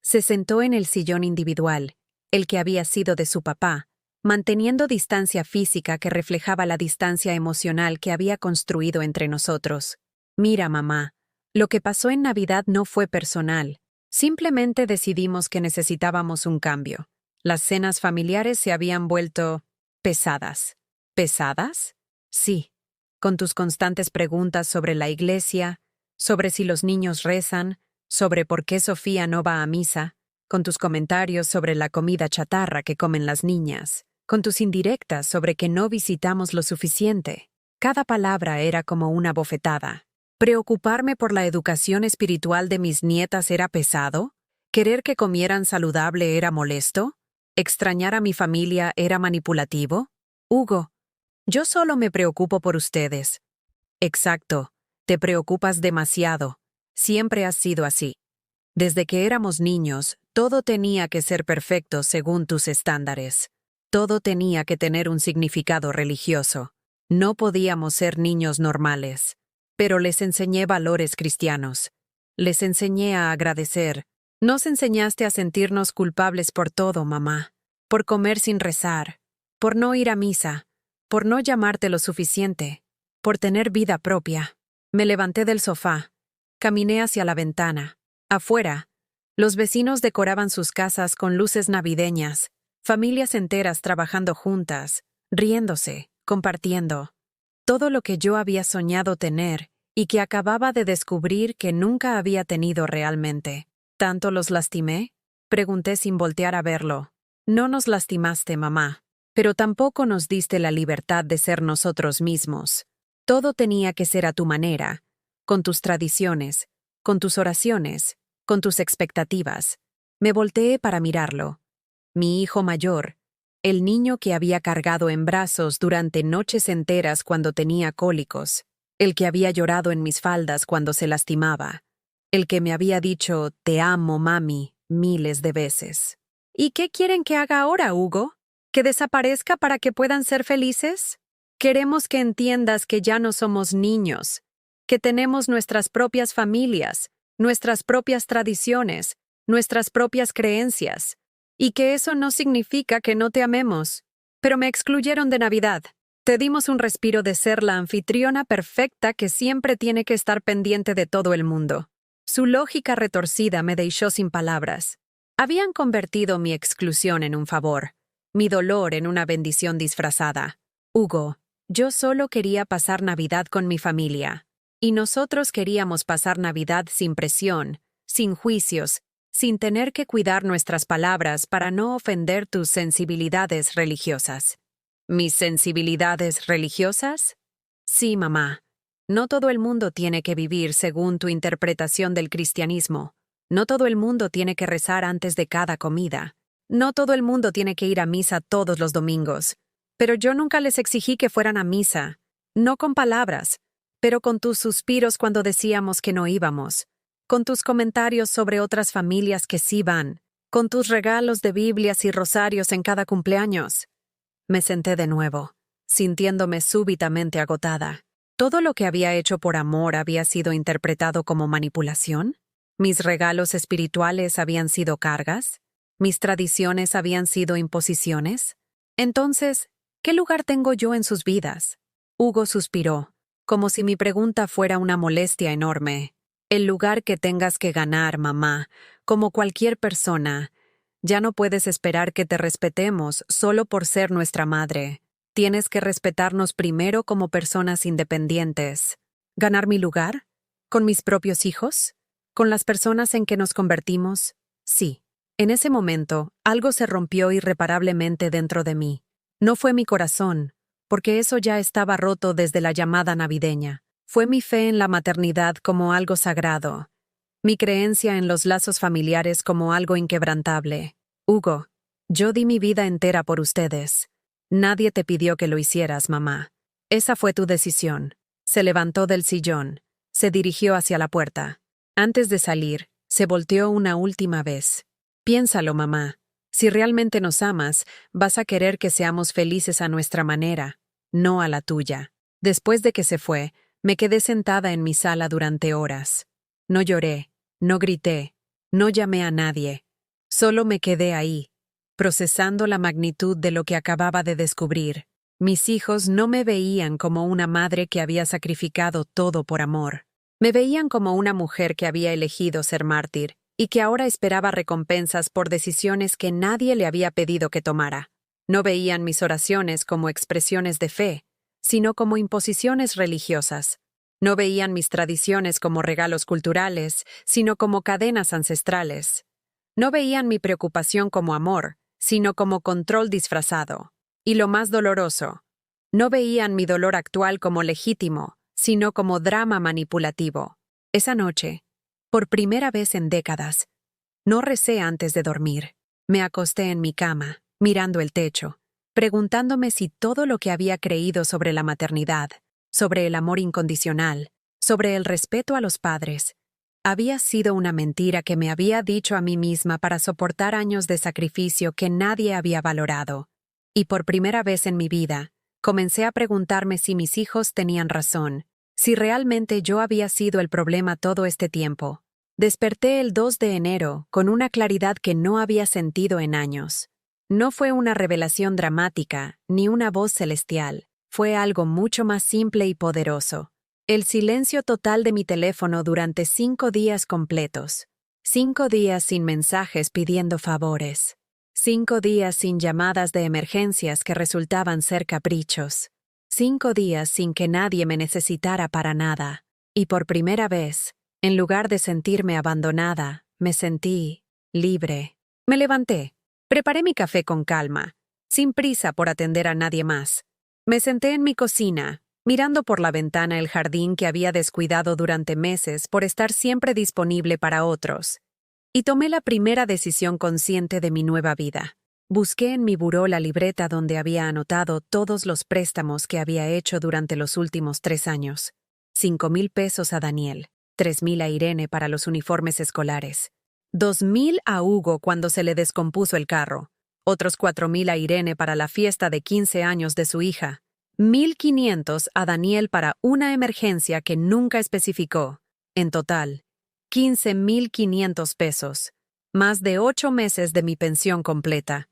Se sentó en el sillón individual, el que había sido de su papá, manteniendo distancia física que reflejaba la distancia emocional que había construido entre nosotros. «Mira, mamá, lo que pasó en Navidad no fue personal. Simplemente decidimos que necesitábamos un cambio. Las cenas familiares se habían vuelto pesadas». ¿Pesadas? Sí. Con tus constantes preguntas sobre la iglesia, sobre si los niños rezan, sobre por qué Sofía no va a misa, con tus comentarios sobre la comida chatarra que comen las niñas, con tus indirectas sobre que no visitamos lo suficiente. Cada palabra era como una bofetada. ¿Preocuparme por la educación espiritual de mis nietas era pesado? ¿Querer que comieran saludable era molesto? ¿Extrañar a mi familia era manipulativo? Hugo, yo solo me preocupo por ustedes. Exacto, te preocupas demasiado. Siempre has sido así. Desde que éramos niños, todo tenía que ser perfecto según tus estándares. Todo tenía que tener un significado religioso. No podíamos ser niños normales. Pero les enseñé valores cristianos. Les enseñé a agradecer. Nos enseñaste a sentirnos culpables por todo, mamá. Por comer sin rezar. Por no ir a misa. Por no llamarte lo suficiente. Por tener vida propia. Me levanté del sofá. Caminé hacia la ventana. Afuera, los vecinos decoraban sus casas con luces navideñas, familias enteras trabajando juntas, riéndose, compartiendo. Todo lo que yo había soñado tener y que acababa de descubrir que nunca había tenido realmente. ¿Tanto los lastimé? Pregunté sin voltear a verlo. No nos lastimaste, mamá, pero tampoco nos diste la libertad de ser nosotros mismos. Todo tenía que ser a tu manera, con tus tradiciones, con tus oraciones, con tus expectativas. Me volteé para mirarlo. Mi hijo mayor, el niño que había cargado en brazos durante noches enteras cuando tenía cólicos, el que había llorado en mis faldas cuando se lastimaba, el que me había dicho «te amo, mami» miles de veces. ¿Y qué quieren que haga ahora, Hugo? ¿Que desaparezca para que puedan ser felices? Queremos que entiendas que ya no somos niños, que tenemos nuestras propias familias, nuestras propias tradiciones, nuestras propias creencias, y que eso no significa que no te amemos. Pero me excluyeron de Navidad. Te dimos un respiro de ser la anfitriona perfecta que siempre tiene que estar pendiente de todo el mundo. Su lógica retorcida me dejó sin palabras. Habían convertido mi exclusión en un favor, mi dolor en una bendición disfrazada. Hugo, yo solo quería pasar Navidad con mi familia. Y nosotros queríamos pasar Navidad sin presión, sin juicios, sin tener que cuidar nuestras palabras para no ofender tus sensibilidades religiosas. ¿Mis sensibilidades religiosas? Sí, mamá. No todo el mundo tiene que vivir según tu interpretación del cristianismo. No todo el mundo tiene que rezar antes de cada comida. No todo el mundo tiene que ir a misa todos los domingos. Pero yo nunca les exigí que fueran a misa. No con palabras, pero con tus suspiros cuando decíamos que no íbamos. Con tus comentarios sobre otras familias que sí van. Con tus regalos de Biblias y rosarios en cada cumpleaños. Me senté de nuevo, sintiéndome súbitamente agotada. ¿Todo lo que había hecho por amor había sido interpretado como manipulación? ¿Mis regalos espirituales habían sido cargas? ¿Mis tradiciones habían sido imposiciones? Entonces, ¿qué lugar tengo yo en sus vidas? Hugo suspiró, como si mi pregunta fuera una molestia enorme. El lugar que tengas que ganar, mamá, como cualquier persona. Ya no puedes esperar que te respetemos solo por ser nuestra madre. Tienes que respetarnos primero como personas independientes. ¿Ganar mi lugar? ¿Con mis propios hijos? ¿Con las personas en que nos convertimos? Sí. En ese momento, algo se rompió irreparablemente dentro de mí. No fue mi corazón, porque eso ya estaba roto desde la llamada navideña. Fue mi fe en la maternidad como algo sagrado. Mi creencia en los lazos familiares como algo inquebrantable. Hugo, yo di mi vida entera por ustedes. Nadie te pidió que lo hicieras, mamá. Esa fue tu decisión. Se levantó del sillón. Se dirigió hacia la puerta. Antes de salir, se volteó una última vez. Piénsalo, mamá. Si realmente nos amas, vas a querer que seamos felices a nuestra manera, no a la tuya. Después de que se fue, me quedé sentada en mi sala durante horas. No lloré, no grité, no llamé a nadie. Solo me quedé ahí, procesando la magnitud de lo que acababa de descubrir. Mis hijos no me veían como una madre que había sacrificado todo por amor. Me veían como una mujer que había elegido ser mártir y que ahora esperaba recompensas por decisiones que nadie le había pedido que tomara. No veían mis oraciones como expresiones de fe, sino como imposiciones religiosas. No veían mis tradiciones como regalos culturales, sino como cadenas ancestrales. No veían mi preocupación como amor, sino como control disfrazado. Y lo más doloroso, no veían mi dolor actual como legítimo, sino como drama manipulativo. Esa noche, por primera vez en décadas, no recé antes de dormir. Me acosté en mi cama, mirando el techo, preguntándome si todo lo que había creído sobre la maternidad, sobre el amor incondicional, sobre el respeto a los padres, había sido una mentira que me había dicho a mí misma para soportar años de sacrificio que nadie había valorado. Y por primera vez en mi vida, comencé a preguntarme si mis hijos tenían razón, si realmente yo había sido el problema todo este tiempo. Desperté el 2 de enero con una claridad que no había sentido en años. No fue una revelación dramática, ni una voz celestial. Fue algo mucho más simple y poderoso. El silencio total de mi teléfono durante 5 días completos. 5 días sin mensajes pidiendo favores. 5 días sin llamadas de emergencias que resultaban ser caprichos. 5 días sin que nadie me necesitara para nada. Y por primera vez, en lugar de sentirme abandonada, me sentí libre. Me levanté. Preparé mi café con calma, sin prisa por atender a nadie más. Me senté en mi cocina, mirando por la ventana el jardín que había descuidado durante meses por estar siempre disponible para otros. Y tomé la primera decisión consciente de mi nueva vida. Busqué en mi buró la libreta donde había anotado todos los préstamos que había hecho durante los últimos 3 años. 5,000 pesos a Daniel, 3,000 a Irene para los uniformes escolares, 2,000 a Hugo cuando se le descompuso el carro, otros 4,000 a Irene para la fiesta de 15 años de su hija, 1,500 a Daniel para una emergencia que nunca especificó. En total, 15,500 pesos, más de 8 meses de mi pensión completa.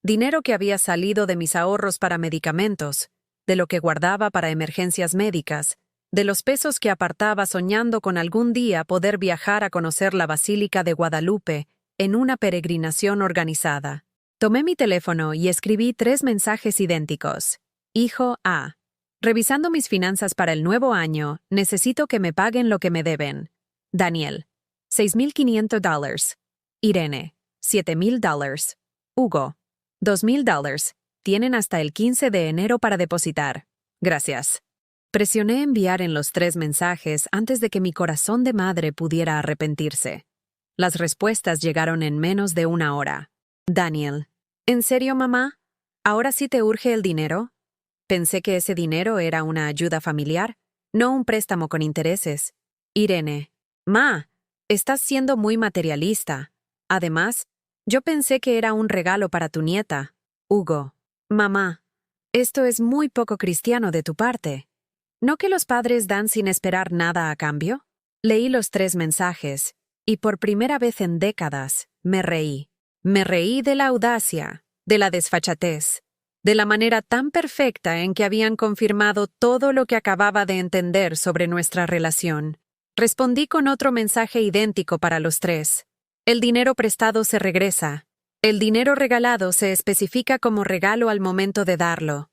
Dinero que había salido de mis ahorros para medicamentos, de lo que guardaba para emergencias médicas, de los pesos que apartaba soñando con algún día poder viajar a conocer la Basílica de Guadalupe en una peregrinación organizada. Tomé mi teléfono y escribí 3 mensajes idénticos. Hijo A. Revisando mis finanzas para el nuevo año, necesito que me paguen lo que me deben. Daniel, $6,500. Irene, $7,000. Hugo, $2,000. Tienen hasta el 15 de enero para depositar. Gracias. Presioné enviar en los 3 mensajes antes de que mi corazón de madre pudiera arrepentirse. Las respuestas llegaron en menos de 1 hora. Daniel, ¿en serio, mamá? ¿Ahora sí te urge el dinero? Pensé que ese dinero era una ayuda familiar, no un préstamo con intereses. Irene, Ma, estás siendo muy materialista. Además, yo pensé que era un regalo para tu nieta. Hugo, mamá, esto es muy poco cristiano de tu parte. ¿No que los padres dan sin esperar nada a cambio? Leí los 3 mensajes, y por primera vez en décadas, me reí. Me reí de la audacia, de la desfachatez, de la manera tan perfecta en que habían confirmado todo lo que acababa de entender sobre nuestra relación. Respondí con otro mensaje idéntico para los 3. El dinero prestado se regresa. El dinero regalado se especifica como regalo al momento de darlo.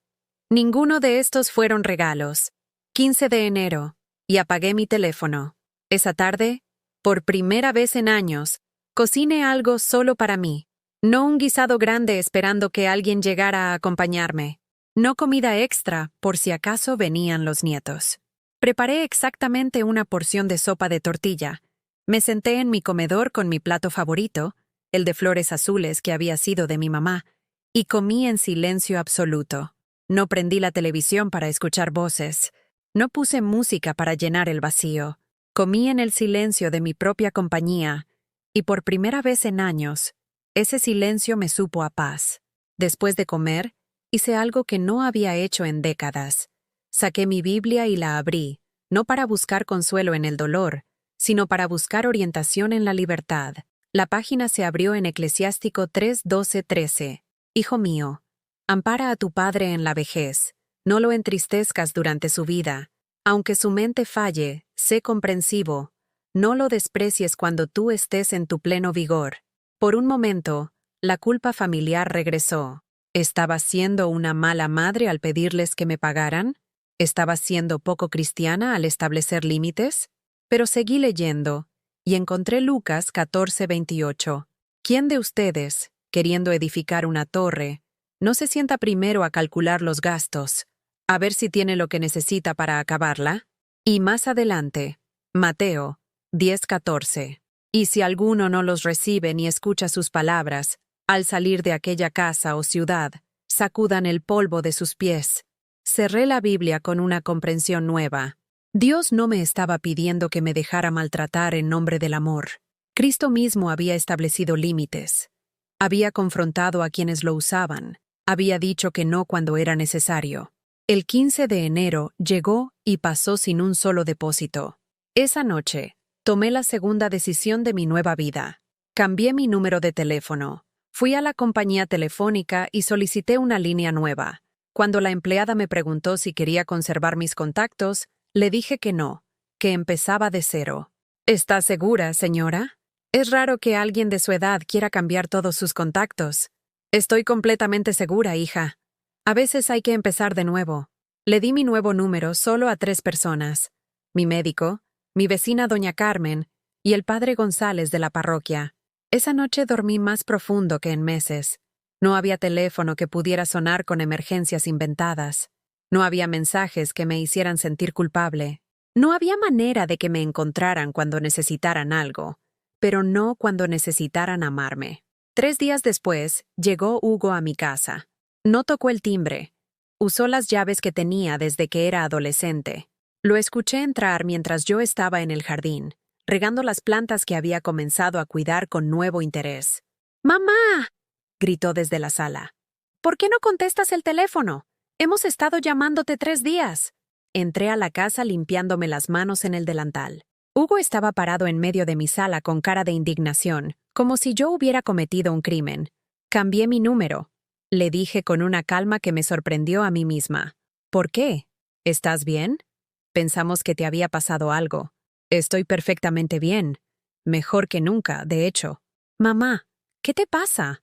Ninguno de estos fueron regalos. 15 de enero, y apagué mi teléfono. Esa tarde, por primera vez en años, cociné algo solo para mí. No un guisado grande esperando que alguien llegara a acompañarme. No comida extra por si acaso venían los nietos. Preparé exactamente una porción de sopa de tortilla. Me senté en mi comedor con mi plato favorito, el de flores azules que había sido de mi mamá, y comí en silencio absoluto. No prendí la televisión para escuchar voces. No puse música para llenar el vacío. Comí en el silencio de mi propia compañía, y por primera vez en años, ese silencio me supo a paz. Después de comer, hice algo que no había hecho en décadas. Saqué mi Biblia y la abrí, no para buscar consuelo en el dolor, sino para buscar orientación en la libertad. La página se abrió en Eclesiástico 3:12-13. Hijo mío, ampara a tu padre en la vejez, no lo entristezcas durante su vida. Aunque su mente falle, sé comprensivo. No lo desprecies cuando tú estés en tu pleno vigor. Por un momento, la culpa familiar regresó. ¿Estaba siendo una mala madre al pedirles que me pagaran? ¿Estaba siendo poco cristiana al establecer límites? Pero seguí leyendo, y encontré Lucas 14:28. ¿Quién de ustedes, queriendo edificar una torre, no se sienta primero a calcular los gastos, a ver si tiene lo que necesita para acabarla? Y más adelante, Mateo 10:14. Y si alguno no los recibe ni escucha sus palabras, al salir de aquella casa o ciudad, sacudan el polvo de sus pies. Cerré la Biblia con una comprensión nueva. Dios no me estaba pidiendo que me dejara maltratar en nombre del amor. Cristo mismo había establecido límites. Había confrontado a quienes lo usaban. Había dicho que no cuando era necesario. El 15 de enero llegó y pasó sin un solo depósito. Esa noche, tomé la segunda decisión de mi nueva vida. Cambié mi número de teléfono. Fui a la compañía telefónica y solicité una línea nueva. Cuando la empleada me preguntó si quería conservar mis contactos, le dije que no, que empezaba de cero. ¿Está segura, señora? Es raro que alguien de su edad quiera cambiar todos sus contactos. Estoy completamente segura, hija. A veces hay que empezar de nuevo. Le di mi nuevo número solo a 3 personas. Mi médico, mi vecina doña Carmen y el padre González de la parroquia. Esa noche dormí más profundo que en meses. No había teléfono que pudiera sonar con emergencias inventadas. No había mensajes que me hicieran sentir culpable. No había manera de que me encontraran cuando necesitaran algo, pero no cuando necesitaran amarme. 3 días después, llegó Hugo a mi casa. No tocó el timbre. Usó las llaves que tenía desde que era adolescente. Lo escuché entrar mientras yo estaba en el jardín, regando las plantas que había comenzado a cuidar con nuevo interés. ¡Mamá!, gritó desde la sala. ¿Por qué no contestas el teléfono? Hemos estado llamándote 3 días. Entré a la casa limpiándome las manos en el delantal. Hugo estaba parado en medio de mi sala con cara de indignación, como si yo hubiera cometido un crimen. Cambié mi número. Le dije con una calma que me sorprendió a mí misma. ¿Por qué? ¿Estás bien? Pensamos que te había pasado algo. Estoy perfectamente bien. Mejor que nunca, de hecho. Mamá, ¿qué te pasa?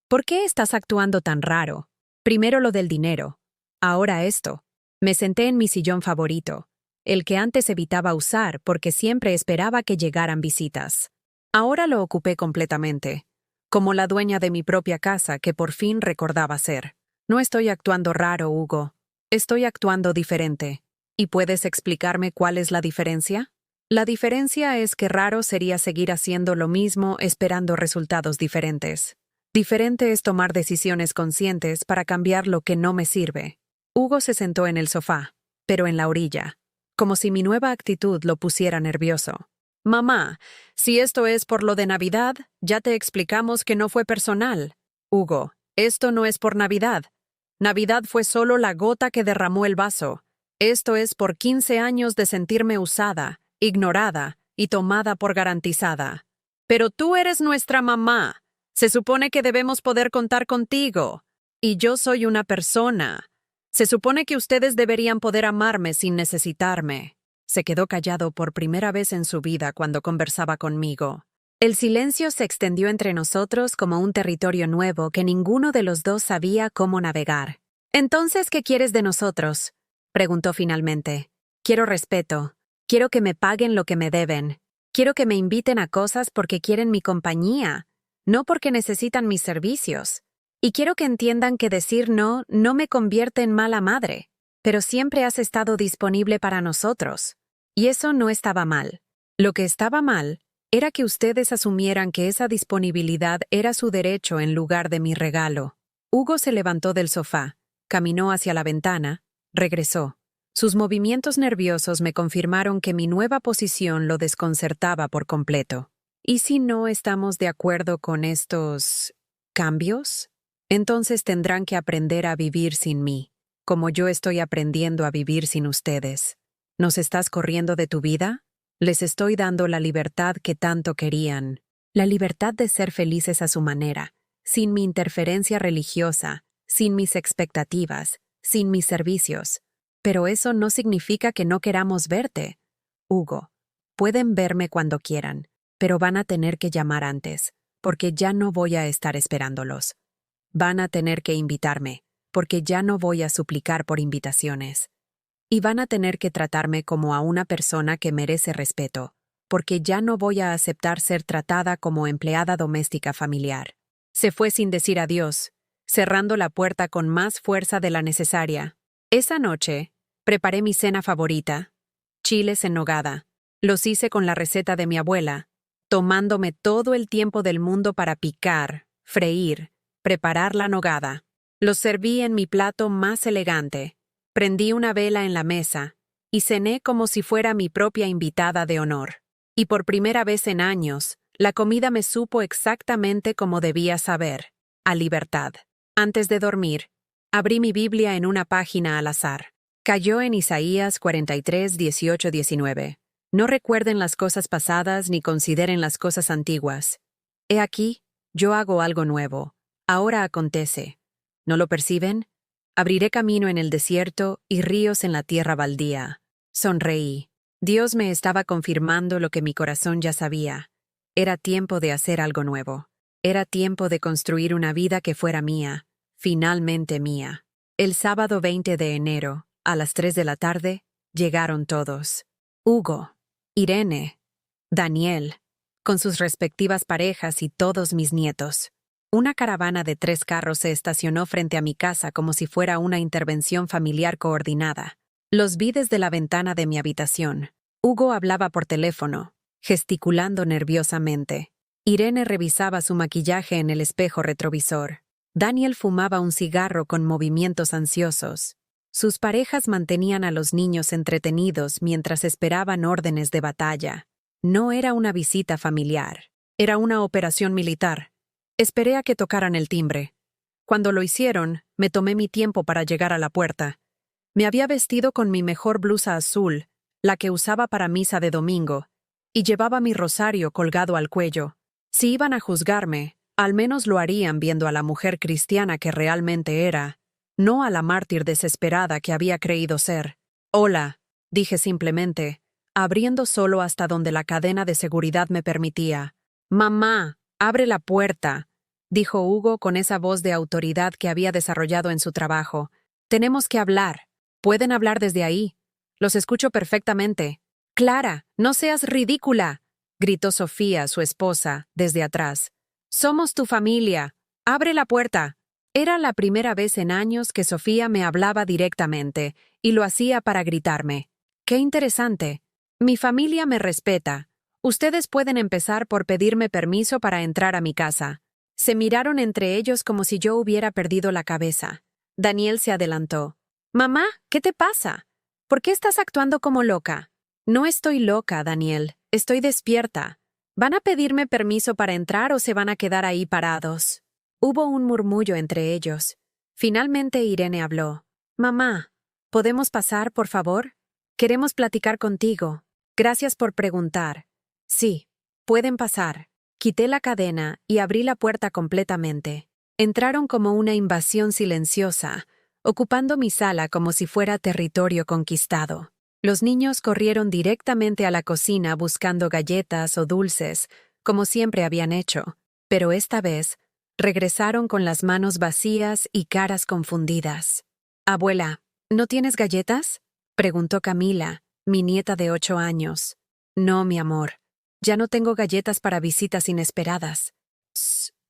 ¿Por qué estás actuando tan raro? Primero lo del dinero. Ahora esto. Me senté en mi sillón favorito, el que antes evitaba usar porque siempre esperaba que llegaran visitas. Ahora lo ocupé completamente, como la dueña de mi propia casa que por fin recordaba ser. No estoy actuando raro, Hugo. Estoy actuando diferente. ¿Y puedes explicarme cuál es la diferencia? La diferencia es que raro sería seguir haciendo lo mismo esperando resultados diferentes. Diferente es tomar decisiones conscientes para cambiar lo que no me sirve. Hugo se sentó en el sofá, pero en la orilla, como si mi nueva actitud lo pusiera nervioso. Mamá, si esto es por lo de Navidad, ya te explicamos que no fue personal. Hugo, esto no es por Navidad. Navidad fue solo la gota que derramó el vaso. Esto es por 15 años de sentirme usada, ignorada y tomada por garantizada. Pero tú eres nuestra mamá. Se supone que debemos poder contar contigo. Y yo soy una persona. Se supone que ustedes deberían poder amarme sin necesitarme. Se quedó callado por primera vez en su vida cuando conversaba conmigo. El silencio se extendió entre nosotros como un territorio nuevo que ninguno de los dos sabía cómo navegar. «¿Entonces qué quieres de nosotros?», preguntó finalmente. «Quiero respeto. Quiero que me paguen lo que me deben. Quiero que me inviten a cosas porque quieren mi compañía, no porque necesitan mis servicios. Y quiero que entiendan que decir no me convierte en mala madre, pero siempre has estado disponible para nosotros. Y eso no estaba mal. Lo que estaba mal era que ustedes asumieran que esa disponibilidad era su derecho en lugar de mi regalo». Hugo se levantó del sofá, caminó hacia la ventana, regresó. Sus movimientos nerviosos me confirmaron que mi nueva posición lo desconcertaba por completo. ¿Y si no estamos de acuerdo con estos cambios? Entonces tendrán que aprender a vivir sin mí, como yo estoy aprendiendo a vivir sin ustedes. ¿Nos estás corriendo de tu vida? Les estoy dando la libertad que tanto querían. La libertad de ser felices a su manera, sin mi interferencia religiosa, sin mis expectativas, sin mis servicios. Pero eso no significa que no queramos verte. Hugo, pueden verme cuando quieran, pero van a tener que llamar antes, porque ya no voy a estar esperándolos. Van a tener que invitarme, porque ya no voy a suplicar por invitaciones. Y van a tener que tratarme como a una persona que merece respeto, porque ya no voy a aceptar ser tratada como empleada doméstica familiar. Se fue sin decir adiós, cerrando la puerta con más fuerza de la necesaria. Esa noche, preparé mi cena favorita, chiles en nogada. Los hice con la receta de mi abuela, tomándome todo el tiempo del mundo para picar, freír, preparar la nogada. Los serví en mi plato más elegante, prendí una vela en la mesa y cené como si fuera mi propia invitada de honor. Y por primera vez en años, la comida me supo exactamente como debía saber, a libertad. Antes de dormir, abrí mi Biblia en una página al azar. Cayó en Isaías 43, 18, 19. No recuerden las cosas pasadas ni consideren las cosas antiguas. He aquí, yo hago algo nuevo. Ahora acontece. ¿No lo perciben? Abriré camino en el desierto y ríos en la tierra baldía. Sonreí. Dios me estaba confirmando lo que mi corazón ya sabía. Era tiempo de hacer algo nuevo. Era tiempo de construir una vida que fuera mía, finalmente mía. El sábado 20 de enero, a las 3 de la tarde, llegaron todos. Hugo, Irene, Daniel, con sus respectivas parejas y todos mis nietos. Una caravana de 3 carros se estacionó frente a mi casa como si fuera una intervención familiar coordinada. Los vi desde la ventana de mi habitación. Hugo hablaba por teléfono, gesticulando nerviosamente. Irene revisaba su maquillaje en el espejo retrovisor. Daniel fumaba un cigarro con movimientos ansiosos. Sus parejas mantenían a los niños entretenidos mientras esperaban órdenes de batalla. No era una visita familiar, era una operación militar. Esperé a que tocaran el timbre. Cuando lo hicieron, me tomé mi tiempo para llegar a la puerta. Me había vestido con mi mejor blusa azul, la que usaba para misa de domingo, y llevaba mi rosario colgado al cuello. Si iban a juzgarme, al menos lo harían viendo a la mujer cristiana que realmente era, no a la mártir desesperada que había creído ser. «Hola», dije simplemente, abriendo solo hasta donde la cadena de seguridad me permitía. «Mamá, abre la puerta», dijo Hugo con esa voz de autoridad que había desarrollado en su trabajo. «Tenemos que hablar». Pueden hablar desde ahí. Los escucho perfectamente. Clara, no seas ridícula, gritó Sofía, su esposa, desde atrás. Somos tu familia. Abre la puerta. Era la primera vez en años que Sofía me hablaba directamente, y lo hacía para gritarme. ¡Qué interesante! Mi familia me respeta. Ustedes pueden empezar por pedirme permiso para entrar a mi casa. Se miraron entre ellos como si yo hubiera perdido la cabeza. Daniel se adelantó. Mamá, ¿qué te pasa? ¿Por qué estás actuando como loca? No estoy loca, Daniel. Estoy despierta. ¿Van a pedirme permiso para entrar o se van a quedar ahí parados? Hubo un murmullo entre ellos. Finalmente Irene habló. Mamá, ¿podemos pasar, por favor? Queremos platicar contigo. Gracias por preguntar. Sí, pueden pasar. Quité la cadena y abrí la puerta completamente. Entraron como una invasión silenciosa, ocupando mi sala como si fuera territorio conquistado. Los niños corrieron directamente a la cocina buscando galletas o dulces, como siempre habían hecho, pero esta vez regresaron con las manos vacías y caras confundidas. Abuela, ¿no tienes galletas? Preguntó Camila, mi nieta de 8 años. No, mi amor. Ya no tengo galletas para visitas inesperadas.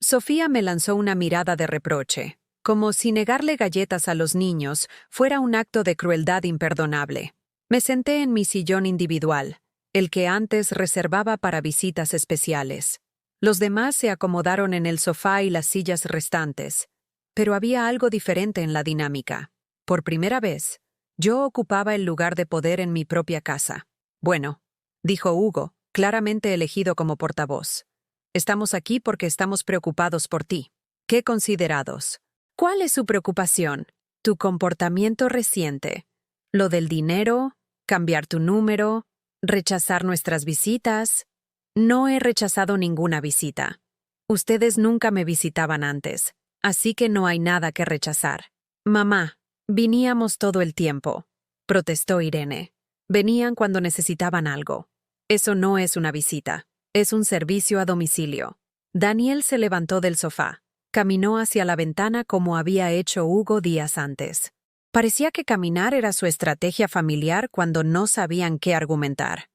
Sofía me lanzó una mirada de reproche, como si negarle galletas a los niños fuera un acto de crueldad imperdonable. Me senté en mi sillón individual, el que antes reservaba para visitas especiales. Los demás se acomodaron en el sofá y las sillas restantes, pero había algo diferente en la dinámica. Por primera vez, yo ocupaba el lugar de poder en mi propia casa. Bueno, dijo Hugo, claramente elegido como portavoz. Estamos aquí porque estamos preocupados por ti. ¡Qué considerados! ¿Cuál es su preocupación? Tu comportamiento reciente. Lo del dinero, cambiar tu número, rechazar nuestras visitas. No he rechazado ninguna visita. Ustedes nunca me visitaban antes, así que no hay nada que rechazar. Mamá, veníamos todo el tiempo, protestó Irene. Venían cuando necesitaban algo. Eso no es una visita, es un servicio a domicilio. Daniel se levantó del sofá. Caminó hacia la ventana como había hecho Hugo días antes. Parecía que caminar era su estrategia familiar cuando no sabían qué argumentar.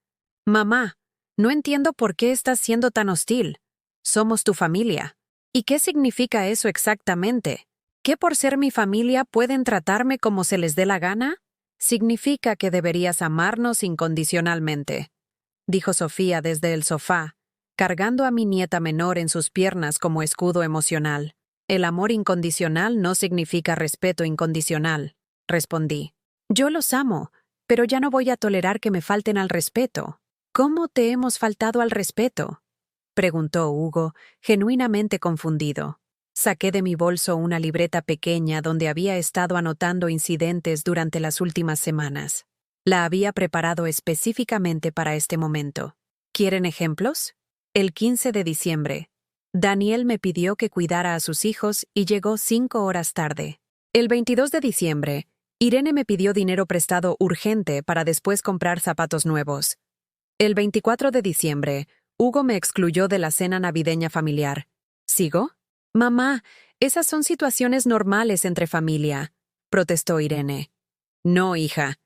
Mamá, no entiendo por qué estás siendo tan hostil. Somos tu familia. ¿Y qué significa eso exactamente? ¿Que por ser mi familia pueden tratarme como se les dé la gana? Significa que deberías amarnos incondicionalmente, dijo Sofía desde el sofá, cargando a mi nieta menor en sus piernas como escudo emocional. El amor incondicional no significa respeto incondicional, respondí. Yo los amo, pero ya no voy a tolerar que me falten al respeto. ¿Cómo te hemos faltado al respeto?, preguntó Hugo, genuinamente confundido. Saqué de mi bolso una libreta pequeña donde había estado anotando incidentes durante las últimas semanas. La había preparado específicamente para este momento. ¿Quieren ejemplos? El 15 de diciembre. Daniel me pidió que cuidara a sus hijos y llegó 5 horas tarde. El 22 de diciembre, Irene me pidió dinero prestado urgente para después comprar zapatos nuevos. El 24 de diciembre, Hugo me excluyó de la cena navideña familiar. ¿Sigo? Mamá, esas son situaciones normales entre familia, protestó Irene. No, hija.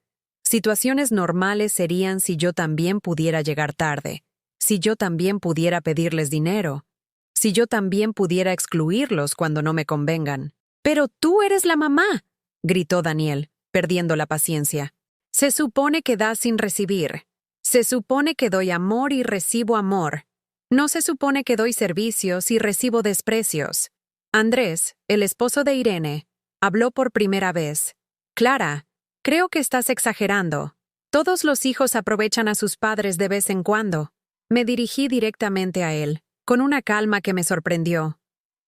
Situaciones normales serían si yo también pudiera llegar tarde, si yo también pudiera pedirles dinero, si yo también pudiera excluirlos cuando no me convengan. Pero tú eres la mamá, gritó Daniel, perdiendo la paciencia. Se supone que das sin recibir. Se supone que doy amor y recibo amor. No se supone que doy servicios y recibo desprecios. Andrés, el esposo de Irene, habló por primera vez. Clara, creo que estás exagerando. Todos los hijos aprovechan a sus padres de vez en cuando. Me dirigí directamente a él, con una calma que me sorprendió.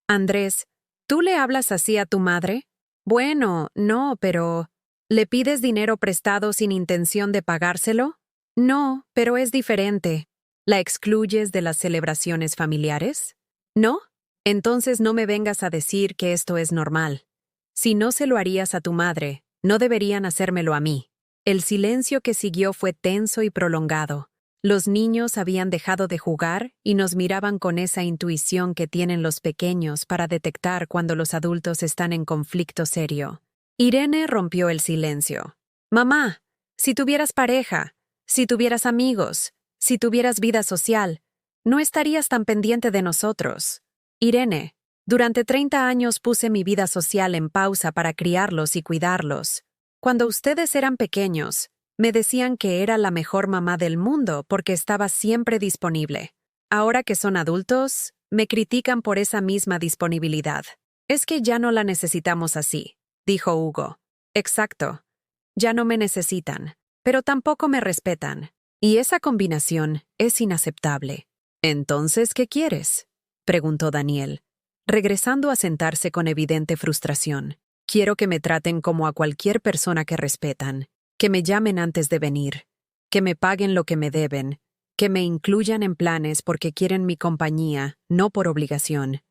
Andrés, ¿tú le hablas así a tu madre? Bueno, no, pero... ¿Le pides dinero prestado sin intención de pagárselo? No, pero es diferente. ¿La excluyes de las celebraciones familiares? ¿No? Entonces no me vengas a decir que esto es normal. Si no se lo harías a tu madre, no deberían hacérmelo a mí. El silencio que siguió fue tenso y prolongado. Los niños habían dejado de jugar y nos miraban con esa intuición que tienen los pequeños para detectar cuando los adultos están en conflicto serio. Irene rompió el silencio. Mamá, si tuvieras pareja, si tuvieras amigos, si tuvieras vida social, no estarías tan pendiente de nosotros. Irene, durante 30 años puse mi vida social en pausa para criarlos y cuidarlos. Cuando ustedes eran pequeños, me decían que era la mejor mamá del mundo porque estaba siempre disponible. Ahora que son adultos, me critican por esa misma disponibilidad. Es que ya no la necesitamos así, dijo Hugo. Exacto. Ya no me necesitan, pero tampoco me respetan. Y esa combinación es inaceptable. ¿Entonces qué quieres?, preguntó Daniel, regresando a sentarse con evidente frustración. Quiero que me traten como a cualquier persona que respetan, que me llamen antes de venir, que me paguen lo que me deben, que me incluyan en planes porque quieren mi compañía, no por obligación,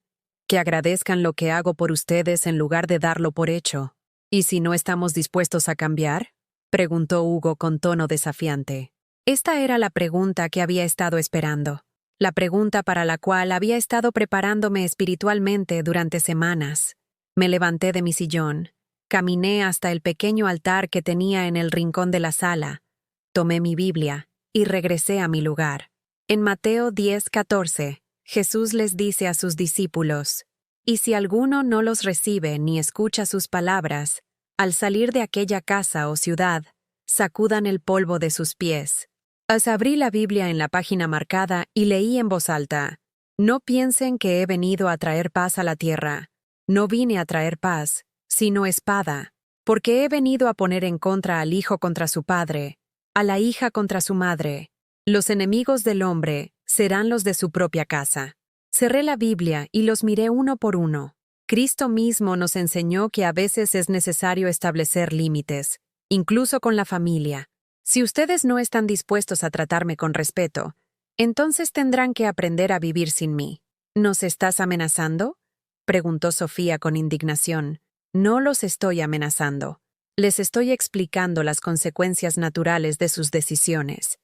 que agradezcan lo que hago por ustedes en lugar de darlo por hecho. ¿Y si no estamos dispuestos a cambiar?, preguntó Hugo con tono desafiante. Esta era la pregunta que había estado esperando, la pregunta para la cual había estado preparándome espiritualmente durante semanas. Me levanté de mi sillón, caminé hasta el pequeño altar que tenía en el rincón de la sala, tomé mi Biblia y regresé a mi lugar. En Mateo 10:14, Jesús les dice a sus discípulos: «Y si alguno no los recibe ni escucha sus palabras, al salir de aquella casa o ciudad, sacudan el polvo de sus pies». Abrí la Biblia en la página marcada y leí en voz alta: «No piensen que he venido a traer paz a la tierra. No vine a traer paz, sino espada, porque he venido a poner en contra al hijo contra su padre, a la hija contra su madre. Los enemigos del hombre serán los de su propia casa». Cerré la Biblia y los miré uno por uno. Cristo mismo nos enseñó que a veces es necesario establecer límites, incluso con la familia. Si ustedes no están dispuestos a tratarme con respeto, entonces tendrán que aprender a vivir sin mí. ¿Nos estás amenazando?, preguntó Sofía con indignación. No los estoy amenazando. Les estoy explicando las consecuencias naturales de sus decisiones.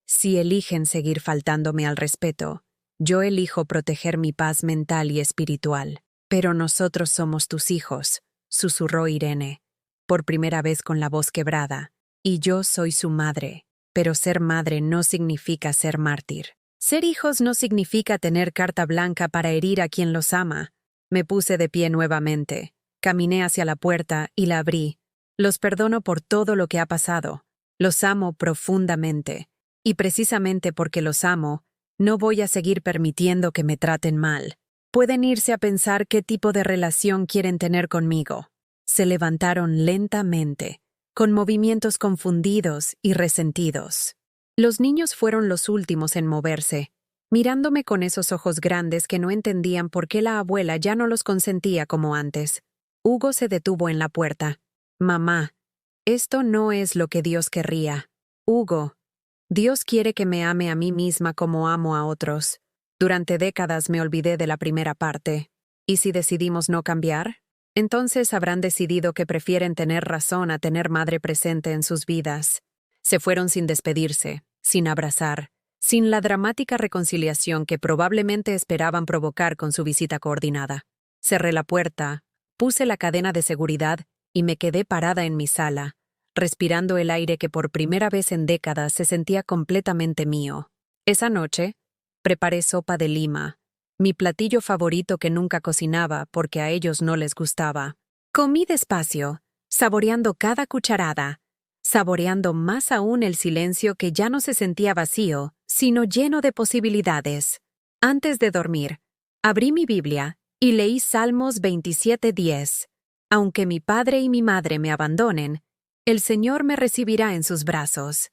Si eligen seguir faltándome al respeto, yo elijo proteger mi paz mental y espiritual. Pero nosotros somos tus hijos, susurró Irene, por primera vez con la voz quebrada. Y yo soy su madre, pero ser madre no significa ser mártir. Ser hijos no significa tener carta blanca para herir a quien los ama. Me puse de pie nuevamente, caminé hacia la puerta y la abrí. Los perdono por todo lo que ha pasado. Los amo profundamente. Y precisamente porque los amo, no voy a seguir permitiendo que me traten mal. Pueden irse a pensar qué tipo de relación quieren tener conmigo. Se levantaron lentamente, con movimientos confundidos y resentidos. Los niños fueron los últimos en moverse, mirándome con esos ojos grandes que no entendían por qué la abuela ya no los consentía como antes. Hugo se detuvo en la puerta. «Mamá, esto no es lo que Dios querría. Hugo, Dios quiere que me ame a mí misma como amo a otros. Durante décadas me olvidé de la primera parte. ¿Y si decidimos no cambiar? Entonces habrán decidido que prefieren tener razón a tener madre presente en sus vidas». Se fueron sin despedirse, sin abrazar, sin la dramática reconciliación que probablemente esperaban provocar con su visita coordinada. Cerré la puerta, puse la cadena de seguridad y me quedé parada en mi sala, respirando el aire que por primera vez en décadas se sentía completamente mío. Esa noche, preparé sopa de lima, mi platillo favorito que nunca cocinaba porque a ellos no les gustaba. Comí despacio, saboreando cada cucharada, saboreando más aún el silencio que ya no se sentía vacío, sino lleno de posibilidades. Antes de dormir, abrí mi Biblia y leí Salmos 27:10. Aunque mi padre y mi madre me abandonen, el Señor me recibirá en sus brazos.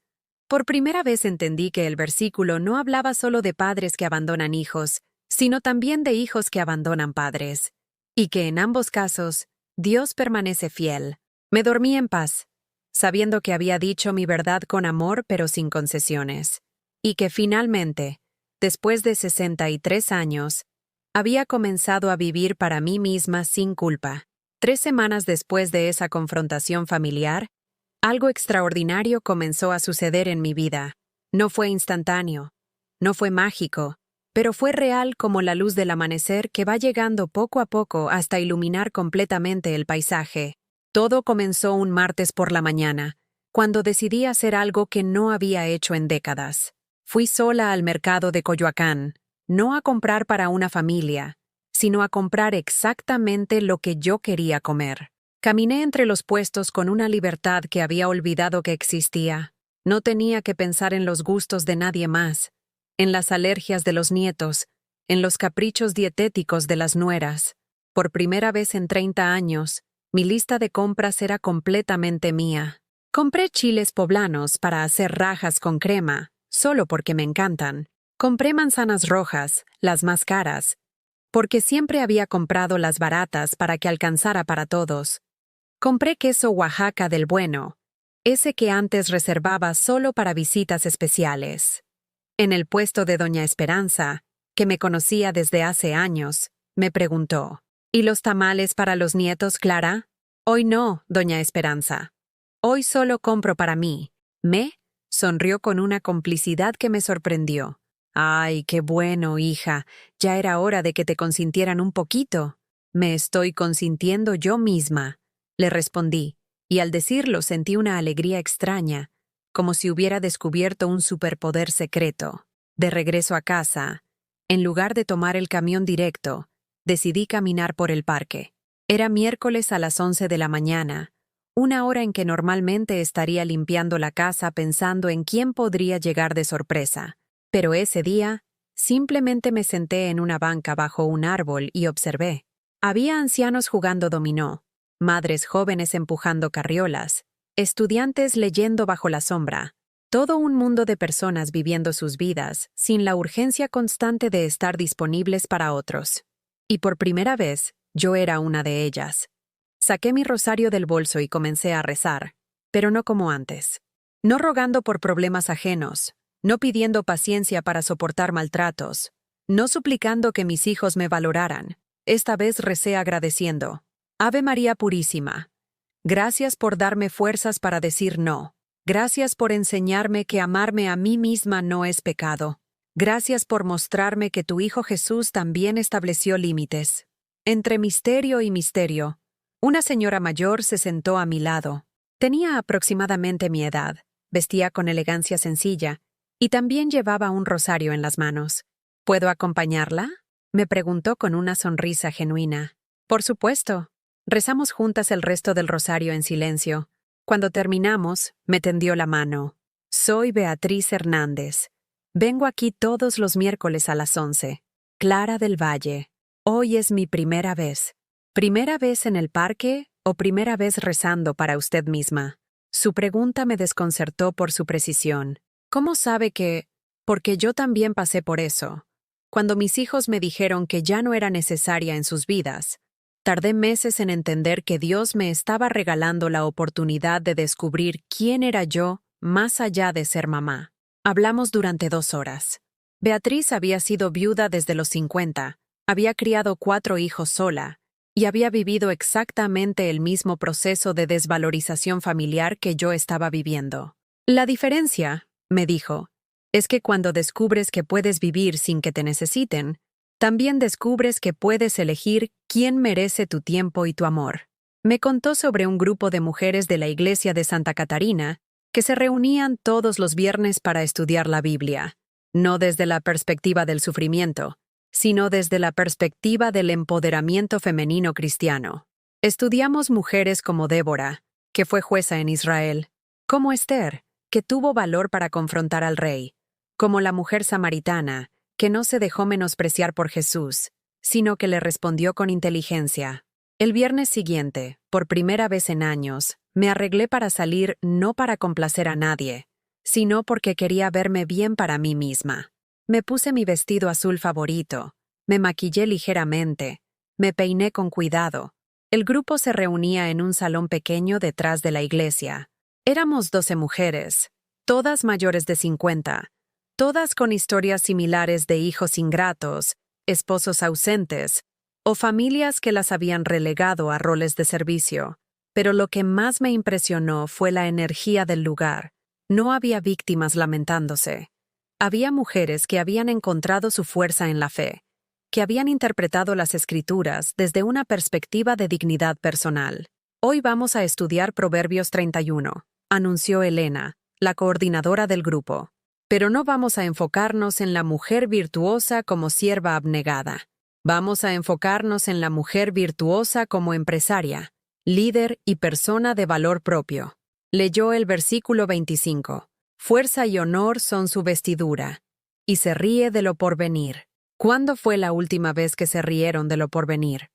Por primera vez entendí que el versículo no hablaba solo de padres que abandonan hijos, sino también de hijos que abandonan padres, y que en ambos casos, Dios permanece fiel. Me dormí en paz, sabiendo que había dicho mi verdad con amor pero sin concesiones, y que finalmente, después de 63 años, había comenzado a vivir para mí misma sin culpa. 3 semanas después de esa confrontación familiar, algo extraordinario comenzó a suceder en mi vida. No fue instantáneo, no fue mágico, pero fue real como la luz del amanecer que va llegando poco a poco hasta iluminar completamente el paisaje. Todo comenzó un martes por la mañana, cuando decidí hacer algo que no había hecho en décadas. Fui sola al mercado de Coyoacán, no a comprar para una familia, sino a comprar exactamente lo que yo quería comer. Caminé entre los puestos con una libertad que había olvidado que existía. No tenía que pensar en los gustos de nadie más, en las alergias de los nietos, en los caprichos dietéticos de las nueras. Por primera vez en 30 años, mi lista de compras era completamente mía. Compré chiles poblanos para hacer rajas con crema, solo porque me encantan. Compré manzanas rojas, las más caras, porque siempre había comprado las baratas para que alcanzara para todos. Compré queso Oaxaca del bueno, ese que antes reservaba solo para visitas especiales. En el puesto de Doña Esperanza, que me conocía desde hace años, me preguntó: ¿Y los tamales para los nietos, Clara? Hoy no, Doña Esperanza. Hoy solo compro para mí. Sonrió con una complicidad que me sorprendió. Ay, qué bueno, hija. Ya era hora de que te consintieran un poquito. Me estoy consintiendo yo misma, le respondí, y al decirlo sentí una alegría extraña, como si hubiera descubierto un superpoder secreto. De regreso a casa, en lugar de tomar el camión directo, decidí caminar por el parque. Era miércoles a las 11 de la mañana, una hora en que normalmente estaría limpiando la casa pensando en quién podría llegar de sorpresa. Pero ese día, simplemente me senté en una banca bajo un árbol y observé. Había ancianos jugando dominó, madres jóvenes empujando carriolas, estudiantes leyendo bajo la sombra, todo un mundo de personas viviendo sus vidas sin la urgencia constante de estar disponibles para otros. Y por primera vez, yo era una de ellas. Saqué mi rosario del bolso y comencé a rezar, pero no como antes. No rogando por problemas ajenos, no pidiendo paciencia para soportar maltratos, no suplicando que mis hijos me valoraran. Esta vez recé agradeciendo: Ave María Purísima, gracias por darme fuerzas para decir no. Gracias por enseñarme que amarme a mí misma no es pecado. Gracias por mostrarme que tu Hijo Jesús también estableció límites. Entre misterio y misterio, una señora mayor se sentó a mi lado. Tenía aproximadamente mi edad, vestía con elegancia sencilla y también llevaba un rosario en las manos. ¿Puedo acompañarla?, me preguntó con una sonrisa genuina. Por supuesto. Rezamos juntas el resto del rosario en silencio. Cuando terminamos, me tendió la mano. Soy Beatriz Hernández. Vengo aquí todos los miércoles a las 11. Clara del Valle. Hoy es mi primera vez. ¿Primera vez en el parque o primera vez rezando para usted misma? Su pregunta me desconcertó por su precisión. ¿Cómo sabe que? Porque yo también pasé por eso. Cuando mis hijos me dijeron que ya no era necesaria en sus vidas, tardé meses en entender que Dios me estaba regalando la oportunidad de descubrir quién era yo más allá de ser mamá. Hablamos durante 2 horas. Beatriz había sido viuda desde los 50, había criado 4 hijos sola, y había vivido exactamente el mismo proceso de desvalorización familiar que yo estaba viviendo. La diferencia, me dijo, es que cuando descubres que puedes vivir sin que te necesiten, también descubres que puedes elegir quién merece tu tiempo y tu amor. Me contó sobre un grupo de mujeres de la iglesia de Santa Catarina que se reunían todos los viernes para estudiar la Biblia, no desde la perspectiva del sufrimiento, sino desde la perspectiva del empoderamiento femenino cristiano. Estudiamos mujeres como Débora, que fue jueza en Israel, como Esther, que tuvo valor para confrontar al rey, como la mujer samaritana, que no se dejó menospreciar por Jesús, sino que le respondió con inteligencia. El viernes siguiente, por primera vez en años, me arreglé para salir no para complacer a nadie, sino porque quería verme bien para mí misma. Me puse mi vestido azul favorito, me maquillé ligeramente, me peiné con cuidado. El grupo se reunía en un salón pequeño detrás de la iglesia. Éramos 12 mujeres, todas mayores de 50, todas con historias similares de hijos ingratos, esposos ausentes, o familias que las habían relegado a roles de servicio. Pero lo que más me impresionó fue la energía del lugar. No había víctimas lamentándose. Había mujeres que habían encontrado su fuerza en la fe, que habían interpretado las Escrituras desde una perspectiva de dignidad personal. Hoy vamos a estudiar Proverbios 31, anunció Elena, la coordinadora del grupo. Pero no vamos a enfocarnos en la mujer virtuosa como sierva abnegada. Vamos a enfocarnos en la mujer virtuosa como empresaria, líder y persona de valor propio. Leyó el versículo 25. Fuerza y honor son su vestidura, y se ríe de lo porvenir. ¿Cuándo fue la última vez que se rieron de lo porvenir?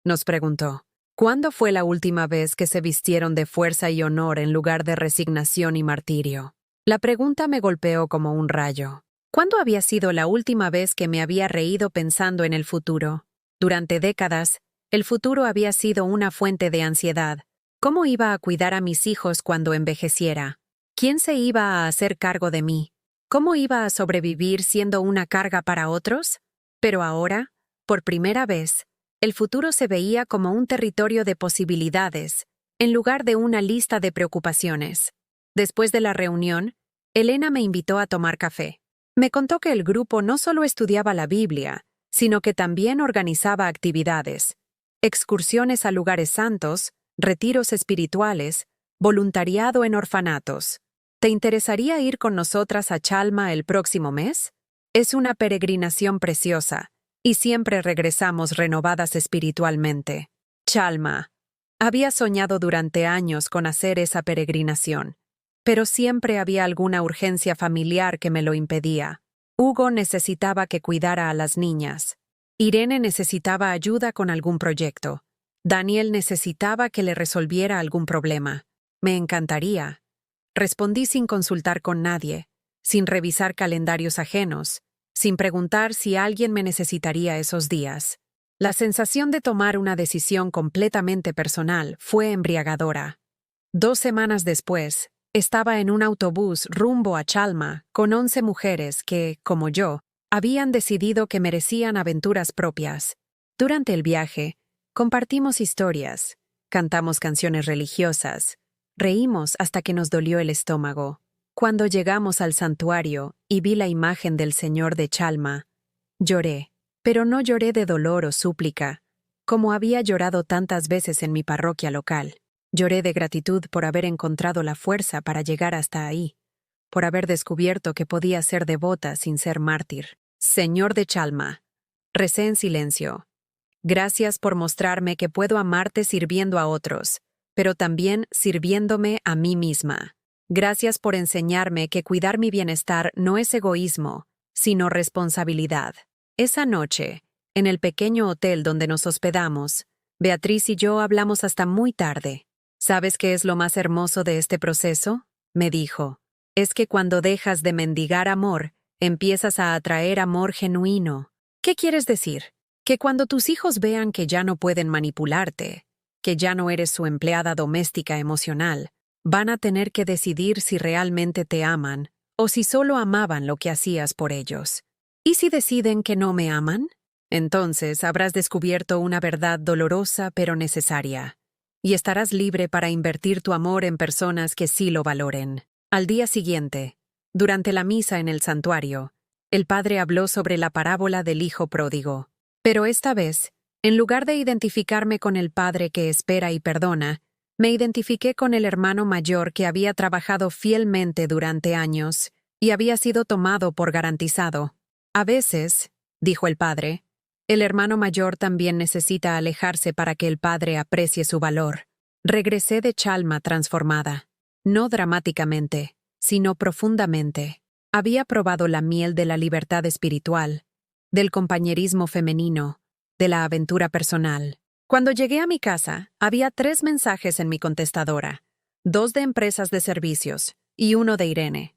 Nos preguntó. ¿Cuándo fue la última vez que se vistieron de fuerza y honor en lugar de resignación y martirio? La pregunta me golpeó como un rayo. ¿Cuándo había sido la última vez que me había reído pensando en el futuro? Durante décadas, el futuro había sido una fuente de ansiedad. ¿Cómo iba a cuidar a mis hijos cuando envejeciera? ¿Quién se iba a hacer cargo de mí? ¿Cómo iba a sobrevivir siendo una carga para otros? Pero ahora, por primera vez, el futuro se veía como un territorio de posibilidades, en lugar de una lista de preocupaciones. Después de la reunión, Elena me invitó a tomar café. Me contó que el grupo no solo estudiaba la Biblia, sino que también organizaba actividades, excursiones a lugares santos, retiros espirituales, voluntariado en orfanatos. ¿Te interesaría ir con nosotras a Chalma el próximo mes? Es una peregrinación preciosa, y siempre regresamos renovadas espiritualmente. Chalma. Había soñado durante años con hacer esa peregrinación, pero siempre había alguna urgencia familiar que me lo impedía. Hugo necesitaba que cuidara a las niñas. Irene necesitaba ayuda con algún proyecto. Daniel necesitaba que le resolviera algún problema. Me encantaría. Respondí sin consultar con nadie, sin revisar calendarios ajenos, sin preguntar si alguien me necesitaría esos días. La sensación de tomar una decisión completamente personal fue embriagadora. 2 semanas después, estaba en un autobús rumbo a Chalma con 11 mujeres que, como yo, habían decidido que merecían aventuras propias. Durante el viaje, compartimos historias, cantamos canciones religiosas, reímos hasta que nos dolió el estómago. Cuando llegamos al santuario y vi la imagen del Señor de Chalma, lloré, pero no lloré de dolor o súplica, como había llorado tantas veces en mi parroquia local. Lloré de gratitud por haber encontrado la fuerza para llegar hasta ahí, por haber descubierto que podía ser devota sin ser mártir. Señor de Chalma, recé en silencio. Gracias por mostrarme que puedo amarte sirviendo a otros, pero también sirviéndome a mí misma. Gracias por enseñarme que cuidar mi bienestar no es egoísmo, sino responsabilidad. Esa noche, en el pequeño hotel donde nos hospedamos, Beatriz y yo hablamos hasta muy tarde. ¿Sabes qué es lo más hermoso de este proceso?, me dijo. Es que cuando dejas de mendigar amor, empiezas a atraer amor genuino. ¿Qué quieres decir? Que cuando tus hijos vean que ya no pueden manipularte, que ya no eres su empleada doméstica emocional, van a tener que decidir si realmente te aman o si solo amaban lo que hacías por ellos. ¿Y si deciden que no me aman? Entonces habrás descubierto una verdad dolorosa pero necesaria, y estarás libre para invertir tu amor en personas que sí lo valoren. Al día siguiente, durante la misa en el santuario, el padre habló sobre la parábola del hijo pródigo. Pero esta vez, en lugar de identificarme con el padre que espera y perdona, me identifiqué con el hermano mayor que había trabajado fielmente durante años y había sido tomado por garantizado. A veces, dijo el padre, el hermano mayor también necesita alejarse para que el padre aprecie su valor. Regresé de Chalma transformada, no dramáticamente, sino profundamente. Había probado la miel de la libertad espiritual, del compañerismo femenino, de la aventura personal. Cuando llegué a mi casa, había 3 mensajes en mi contestadora, 2 de empresas de servicios y 1 de Irene.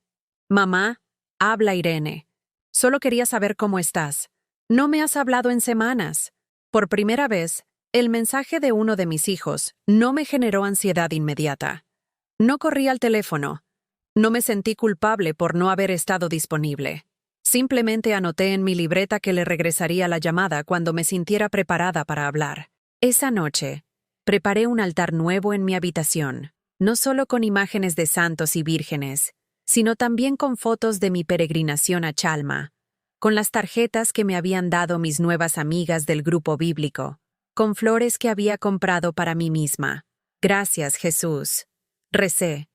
Mamá, habla Irene. Solo quería saber cómo estás. No me has hablado en semanas. Por primera vez, el mensaje de uno de mis hijos no me generó ansiedad inmediata. No corrí al teléfono. No me sentí culpable por no haber estado disponible. Simplemente anoté en mi libreta que le regresaría la llamada cuando me sintiera preparada para hablar. Esa noche, preparé un altar nuevo en mi habitación, no solo con imágenes de santos y vírgenes, sino también con fotos de mi peregrinación a Chalma, con las tarjetas que me habían dado mis nuevas amigas del grupo bíblico, con flores que había comprado para mí misma. Gracias, Jesús. Recé.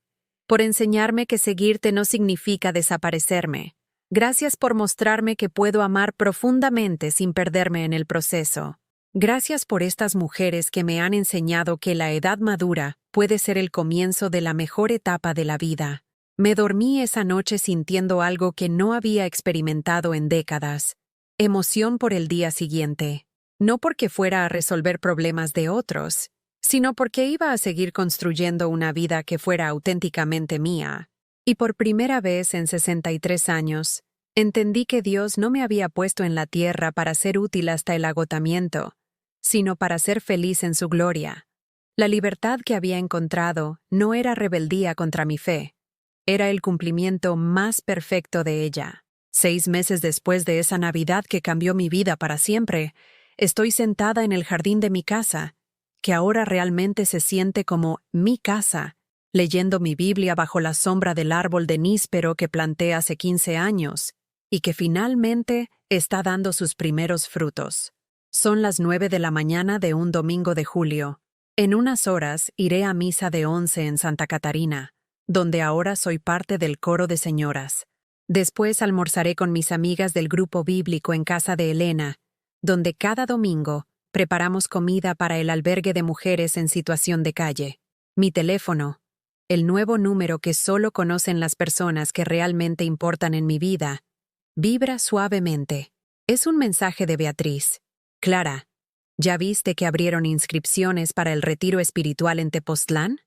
por enseñarme que seguirte no significa desaparecerme. Gracias por mostrarme que puedo amar profundamente sin perderme en el proceso. Gracias por estas mujeres que me han enseñado que la edad madura puede ser el comienzo de la mejor etapa de la vida. Me dormí esa noche sintiendo algo que no había experimentado en décadas. Emoción por el día siguiente. No porque fuera a resolver problemas de otros, sino porque iba a seguir construyendo una vida que fuera auténticamente mía. Y por primera vez en 63 años, entendí que Dios no me había puesto en la tierra para ser útil hasta el agotamiento, sino para ser feliz en su gloria. La libertad que había encontrado no era rebeldía contra mi fe, era el cumplimiento más perfecto de ella. 6 meses después de esa Navidad que cambió mi vida para siempre, estoy sentada en el jardín de mi casa, que ahora realmente se siente como mi casa, leyendo mi Biblia bajo la sombra del árbol de níspero que planté hace 15 años, y que finalmente está dando sus primeros frutos. Son las 9 de la mañana de un domingo de julio. En unas horas iré a misa de 11 en Santa Catarina, donde ahora soy parte del coro de señoras. Después almorzaré con mis amigas del grupo bíblico en casa de Elena, donde cada domingo preparamos comida para el albergue de mujeres en situación de calle. Mi teléfono, el nuevo número que solo conocen las personas que realmente importan en mi vida, vibra suavemente. Es un mensaje de Beatriz. Clara, ¿ya viste que abrieron inscripciones para el retiro espiritual en Tepoztlán?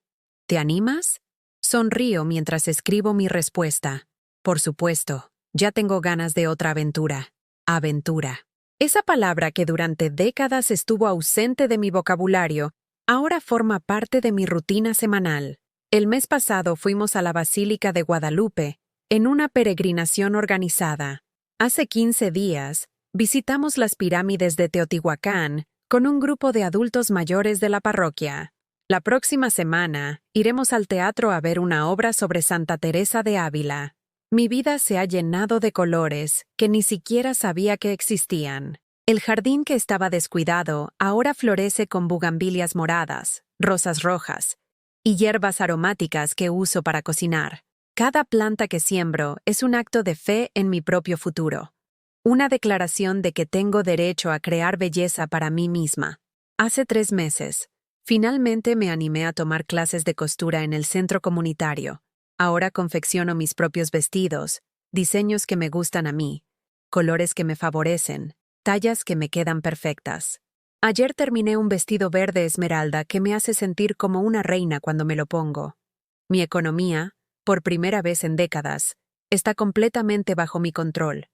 ¿Te animas? Sonrío mientras escribo mi respuesta. Por supuesto, ya tengo ganas de otra aventura. Aventura. Esa palabra que durante décadas estuvo ausente de mi vocabulario, ahora forma parte de mi rutina semanal. El mes pasado fuimos a la Basílica de Guadalupe, en una peregrinación organizada. Hace 15 días, visitamos las pirámides de Teotihuacán con un grupo de adultos mayores de la parroquia. La próxima semana, iremos al teatro a ver una obra sobre Santa Teresa de Ávila. Mi vida se ha llenado de colores que ni siquiera sabía que existían. El jardín que estaba descuidado ahora florece con bugambilias moradas, rosas rojas y hierbas aromáticas que uso para cocinar. Cada planta que siembro es un acto de fe en mi propio futuro. Una declaración de que tengo derecho a crear belleza para mí misma. Hace 3 meses, finalmente me animé a tomar clases de costura en el centro comunitario. Ahora confecciono mis propios vestidos, diseños que me gustan a mí, colores que me favorecen, tallas que me quedan perfectas. Ayer terminé un vestido verde esmeralda que me hace sentir como una reina cuando me lo pongo. Mi economía, por primera vez en décadas, está completamente bajo mi control.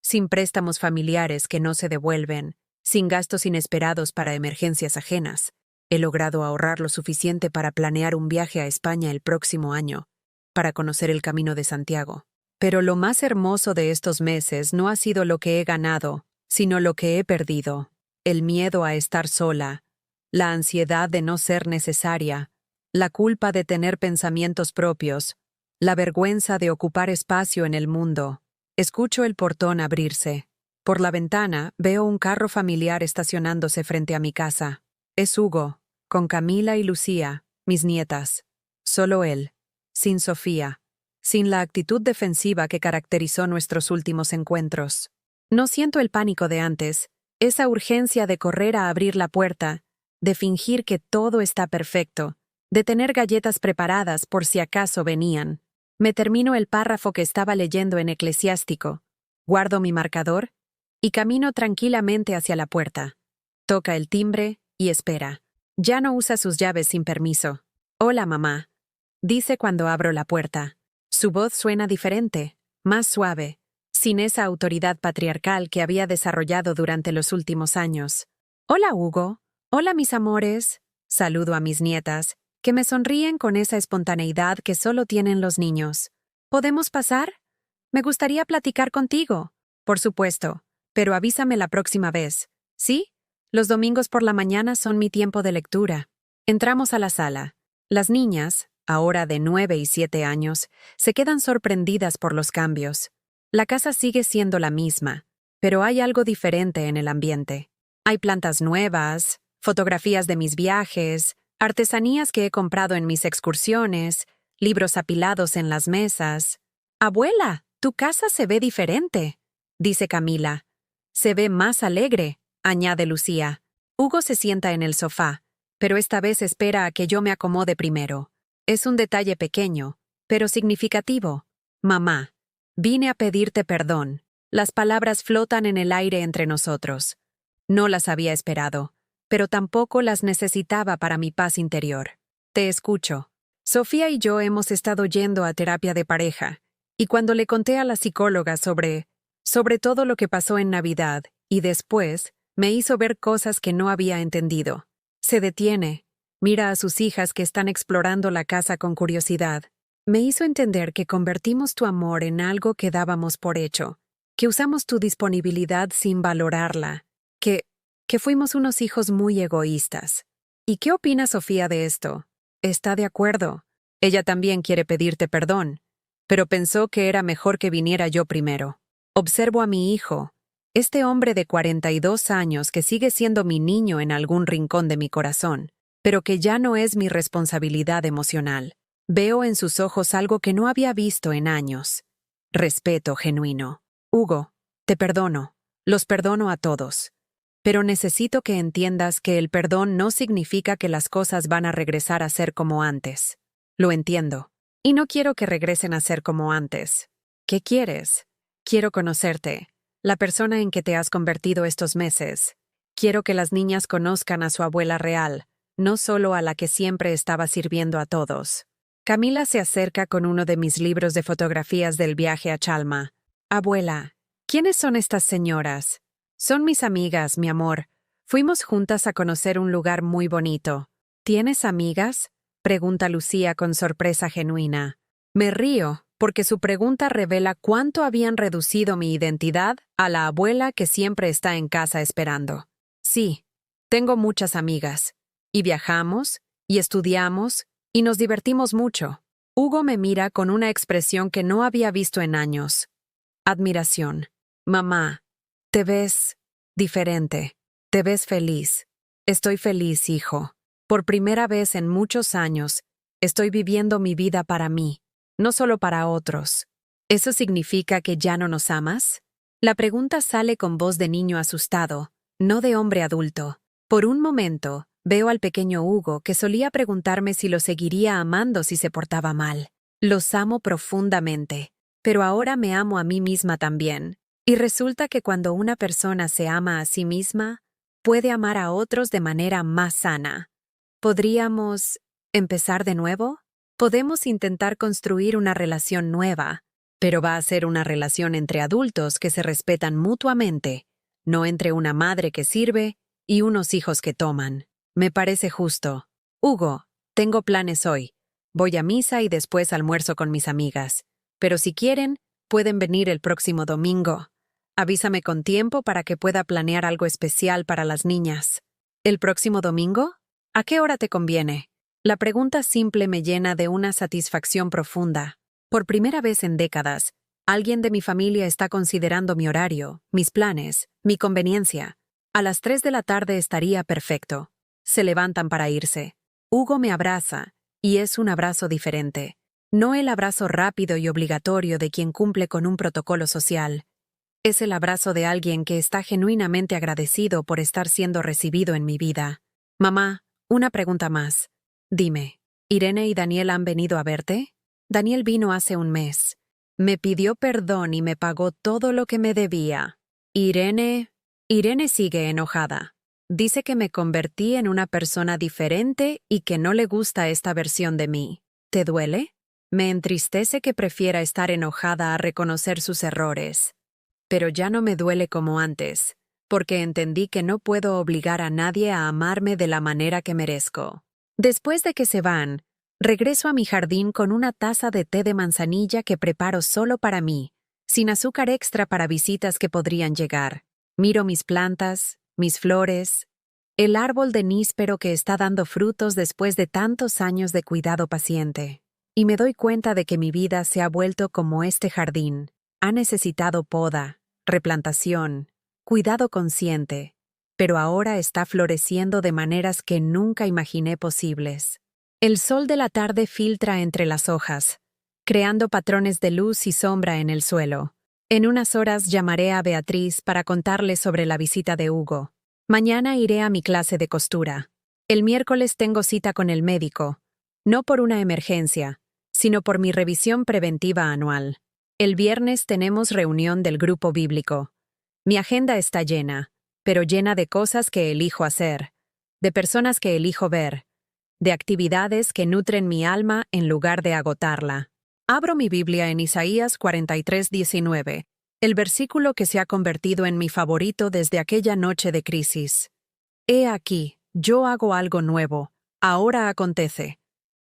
Sin préstamos familiares que no se devuelven, sin gastos inesperados para emergencias ajenas, he logrado ahorrar lo suficiente para planear un viaje a España el próximo año, para conocer el Camino de Santiago. Pero lo más hermoso de estos meses no ha sido lo que he ganado, sino lo que he perdido. El miedo a estar sola, la ansiedad de no ser necesaria, la culpa de tener pensamientos propios, la vergüenza de ocupar espacio en el mundo. Escucho el portón abrirse. Por la ventana veo un carro familiar estacionándose frente a mi casa. Es Hugo, con Camila y Lucía, mis nietas. Solo él. Sin Sofía, sin la actitud defensiva que caracterizó nuestros últimos encuentros. No siento el pánico de antes, esa urgencia de correr a abrir la puerta, de fingir que todo está perfecto, de tener galletas preparadas por si acaso venían. Me termino el párrafo que estaba leyendo en Eclesiástico, guardo mi marcador y camino tranquilamente hacia la puerta. Toca el timbre y espera. Ya no usa sus llaves sin permiso. Hola, mamá, dice cuando abro la puerta. Su voz suena diferente, más suave, sin esa autoridad patriarcal que había desarrollado durante los últimos años. Hola, Hugo. Hola, mis amores. Saludo a mis nietas, que me sonríen con esa espontaneidad que solo tienen los niños. ¿Podemos pasar? Me gustaría platicar contigo. Por supuesto, pero avísame la próxima vez. ¿Sí? Los domingos por la mañana son mi tiempo de lectura. Entramos a la sala. Las niñas, ahora de 9 y 7 años, se quedan sorprendidas por los cambios. La casa sigue siendo la misma, pero hay algo diferente en el ambiente. Hay plantas nuevas, fotografías de mis viajes, artesanías que he comprado en mis excursiones, libros apilados en las mesas. «Abuela, tu casa se ve diferente», dice Camila. «Se ve más alegre», añade Lucía. Hugo se sienta en el sofá, pero esta vez espera a que yo me acomode primero. Es un detalle pequeño, pero significativo. «Mamá, vine a pedirte perdón». Las palabras flotan en el aire entre nosotros. No las había esperado, pero tampoco las necesitaba para mi paz interior. «Te escucho». Sofía y yo hemos estado yendo a terapia de pareja, y cuando le conté a la psicóloga sobre todo lo que pasó en Navidad, y después, me hizo ver cosas que no había entendido. Se detiene, mira a sus hijas que están explorando la casa con curiosidad. Me hizo entender que convertimos tu amor en algo que dábamos por hecho, que usamos tu disponibilidad sin valorarla, que fuimos unos hijos muy egoístas. ¿Y qué opina Sofía de esto? Está de acuerdo. Ella también quiere pedirte perdón, pero pensó que era mejor que viniera yo primero. Observo a mi hijo, este hombre de 42 años que sigue siendo mi niño en algún rincón de mi corazón, pero que ya no es mi responsabilidad emocional. Veo en sus ojos algo que no había visto en años. Respeto genuino. «Hugo, te perdono. Los perdono a todos. Pero necesito que entiendas que el perdón no significa que las cosas van a regresar a ser como antes. Lo entiendo. Y no quiero que regresen a ser como antes. ¿Qué quieres? Quiero conocerte, la persona en que te has convertido estos meses. Quiero que las niñas conozcan a su abuela real, no solo a la que siempre estaba sirviendo a todos». Camila se acerca con uno de mis libros de fotografías del viaje a Chalma. «Abuela, ¿quiénes son estas señoras?» «Son mis amigas, mi amor. Fuimos juntas a conocer un lugar muy bonito». «¿Tienes amigas?», pregunta Lucía con sorpresa genuina. Me río, porque su pregunta revela cuánto habían reducido mi identidad a la abuela que siempre está en casa esperando. «Sí, tengo muchas amigas. Y viajamos, y estudiamos, y nos divertimos mucho». Hugo me mira con una expresión que no había visto en años. Admiración. «Mamá, te ves diferente. Te ves feliz». «Estoy feliz, hijo. Por primera vez en muchos años, estoy viviendo mi vida para mí, no solo para otros». «¿Eso significa que ya no nos amas?». La pregunta sale con voz de niño asustado, no de hombre adulto. Por un momento, veo al pequeño Hugo que solía preguntarme si lo seguiría amando si se portaba mal. Los amo profundamente, pero ahora me amo a mí misma también. Y resulta que cuando una persona se ama a sí misma, puede amar a otros de manera más sana. ¿Podríamos empezar de nuevo? Podemos intentar construir una relación nueva, pero va a ser una relación entre adultos que se respetan mutuamente, no entre una madre que sirve y unos hijos que toman. Me parece justo. «Hugo, tengo planes hoy. Voy a misa y después almuerzo con mis amigas. Pero si quieren, pueden venir el próximo domingo. Avísame con tiempo para que pueda planear algo especial para las niñas». «¿El próximo domingo? ¿A qué hora te conviene?». La pregunta simple me llena de una satisfacción profunda. Por primera vez en décadas, alguien de mi familia está considerando mi horario, mis planes, mi conveniencia. «A las 3 de la tarde estaría perfecto». Se levantan para irse. Hugo me abraza, y es un abrazo diferente. No el abrazo rápido y obligatorio de quien cumple con un protocolo social. Es el abrazo de alguien que está genuinamente agradecido por estar siendo recibido en mi vida. «Mamá, una pregunta más. Dime, ¿Irene y Daniel han venido a verte?». «Daniel vino hace un mes. Me pidió perdón y me pagó todo lo que me debía». Irene sigue enojada. Dice que me convertí en una persona diferente y que no le gusta esta versión de mí. ¿Te duele? Me entristece que prefiera estar enojada a reconocer sus errores. Pero ya no me duele como antes, porque entendí que no puedo obligar a nadie a amarme de la manera que merezco. Después de que se van, regreso a mi jardín con una taza de té de manzanilla que preparo solo para mí, sin azúcar extra para visitas que podrían llegar. Miro mis plantas, mis flores, el árbol de níspero que está dando frutos después de tantos años de cuidado paciente. Y me doy cuenta de que mi vida se ha vuelto como este jardín. Ha necesitado poda, replantación, cuidado consciente, pero ahora está floreciendo de maneras que nunca imaginé posibles. El sol de la tarde filtra entre las hojas, creando patrones de luz y sombra en el suelo. En unas horas llamaré a Beatriz para contarle sobre la visita de Hugo. Mañana iré a mi clase de costura. El miércoles tengo cita con el médico, no por una emergencia, sino por mi revisión preventiva anual. El viernes tenemos reunión del grupo bíblico. Mi agenda está llena, pero llena de cosas que elijo hacer, de personas que elijo ver, de actividades que nutren mi alma en lugar de agotarla. Abro mi Biblia en Isaías 43:19, el versículo que se ha convertido en mi favorito desde aquella noche de crisis. He aquí, yo hago algo nuevo, ahora acontece.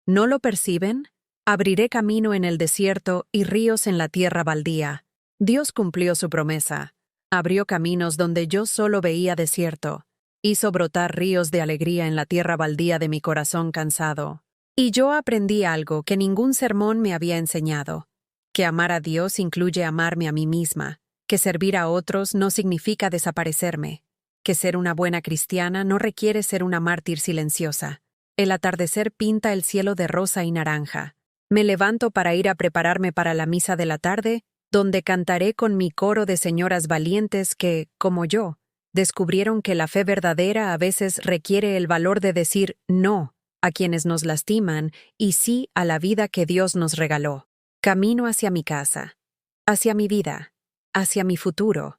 ¿No lo perciben? Abriré camino en el desierto y ríos en la tierra baldía. Dios cumplió su promesa. Abrió caminos donde yo solo veía desierto. Hizo brotar ríos de alegría en la tierra baldía de mi corazón cansado. Y yo aprendí algo que ningún sermón me había enseñado, que amar a Dios incluye amarme a mí misma, que servir a otros no significa desaparecerme, que ser una buena cristiana no requiere ser una mártir silenciosa. El atardecer pinta el cielo de rosa y naranja. Me levanto para ir a prepararme para la misa de la tarde, donde cantaré con mi coro de señoras valientes que, como yo, descubrieron que la fe verdadera a veces requiere el valor de decir no a quienes nos lastiman y sí a la vida que Dios nos regaló. Camino hacia mi casa, hacia mi vida, hacia mi futuro,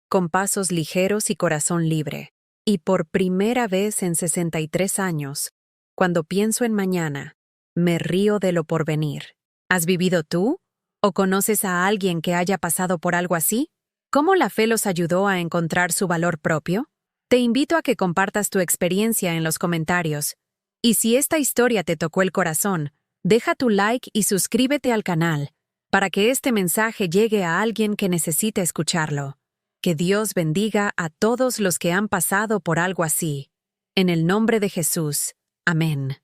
con pasos ligeros y corazón libre. Y por primera vez en 63 años, cuando pienso en mañana, me río de lo porvenir. ¿Has vivido tú? ¿O conoces a alguien que haya pasado por algo así? ¿Cómo la fe los ayudó a encontrar su valor propio? Te invito a que compartas tu experiencia en los comentarios. Y si esta historia te tocó el corazón, deja tu like y suscríbete al canal, para que este mensaje llegue a alguien que necesite escucharlo. Que Dios bendiga a todos los que han pasado por algo así. En el nombre de Jesús. Amén.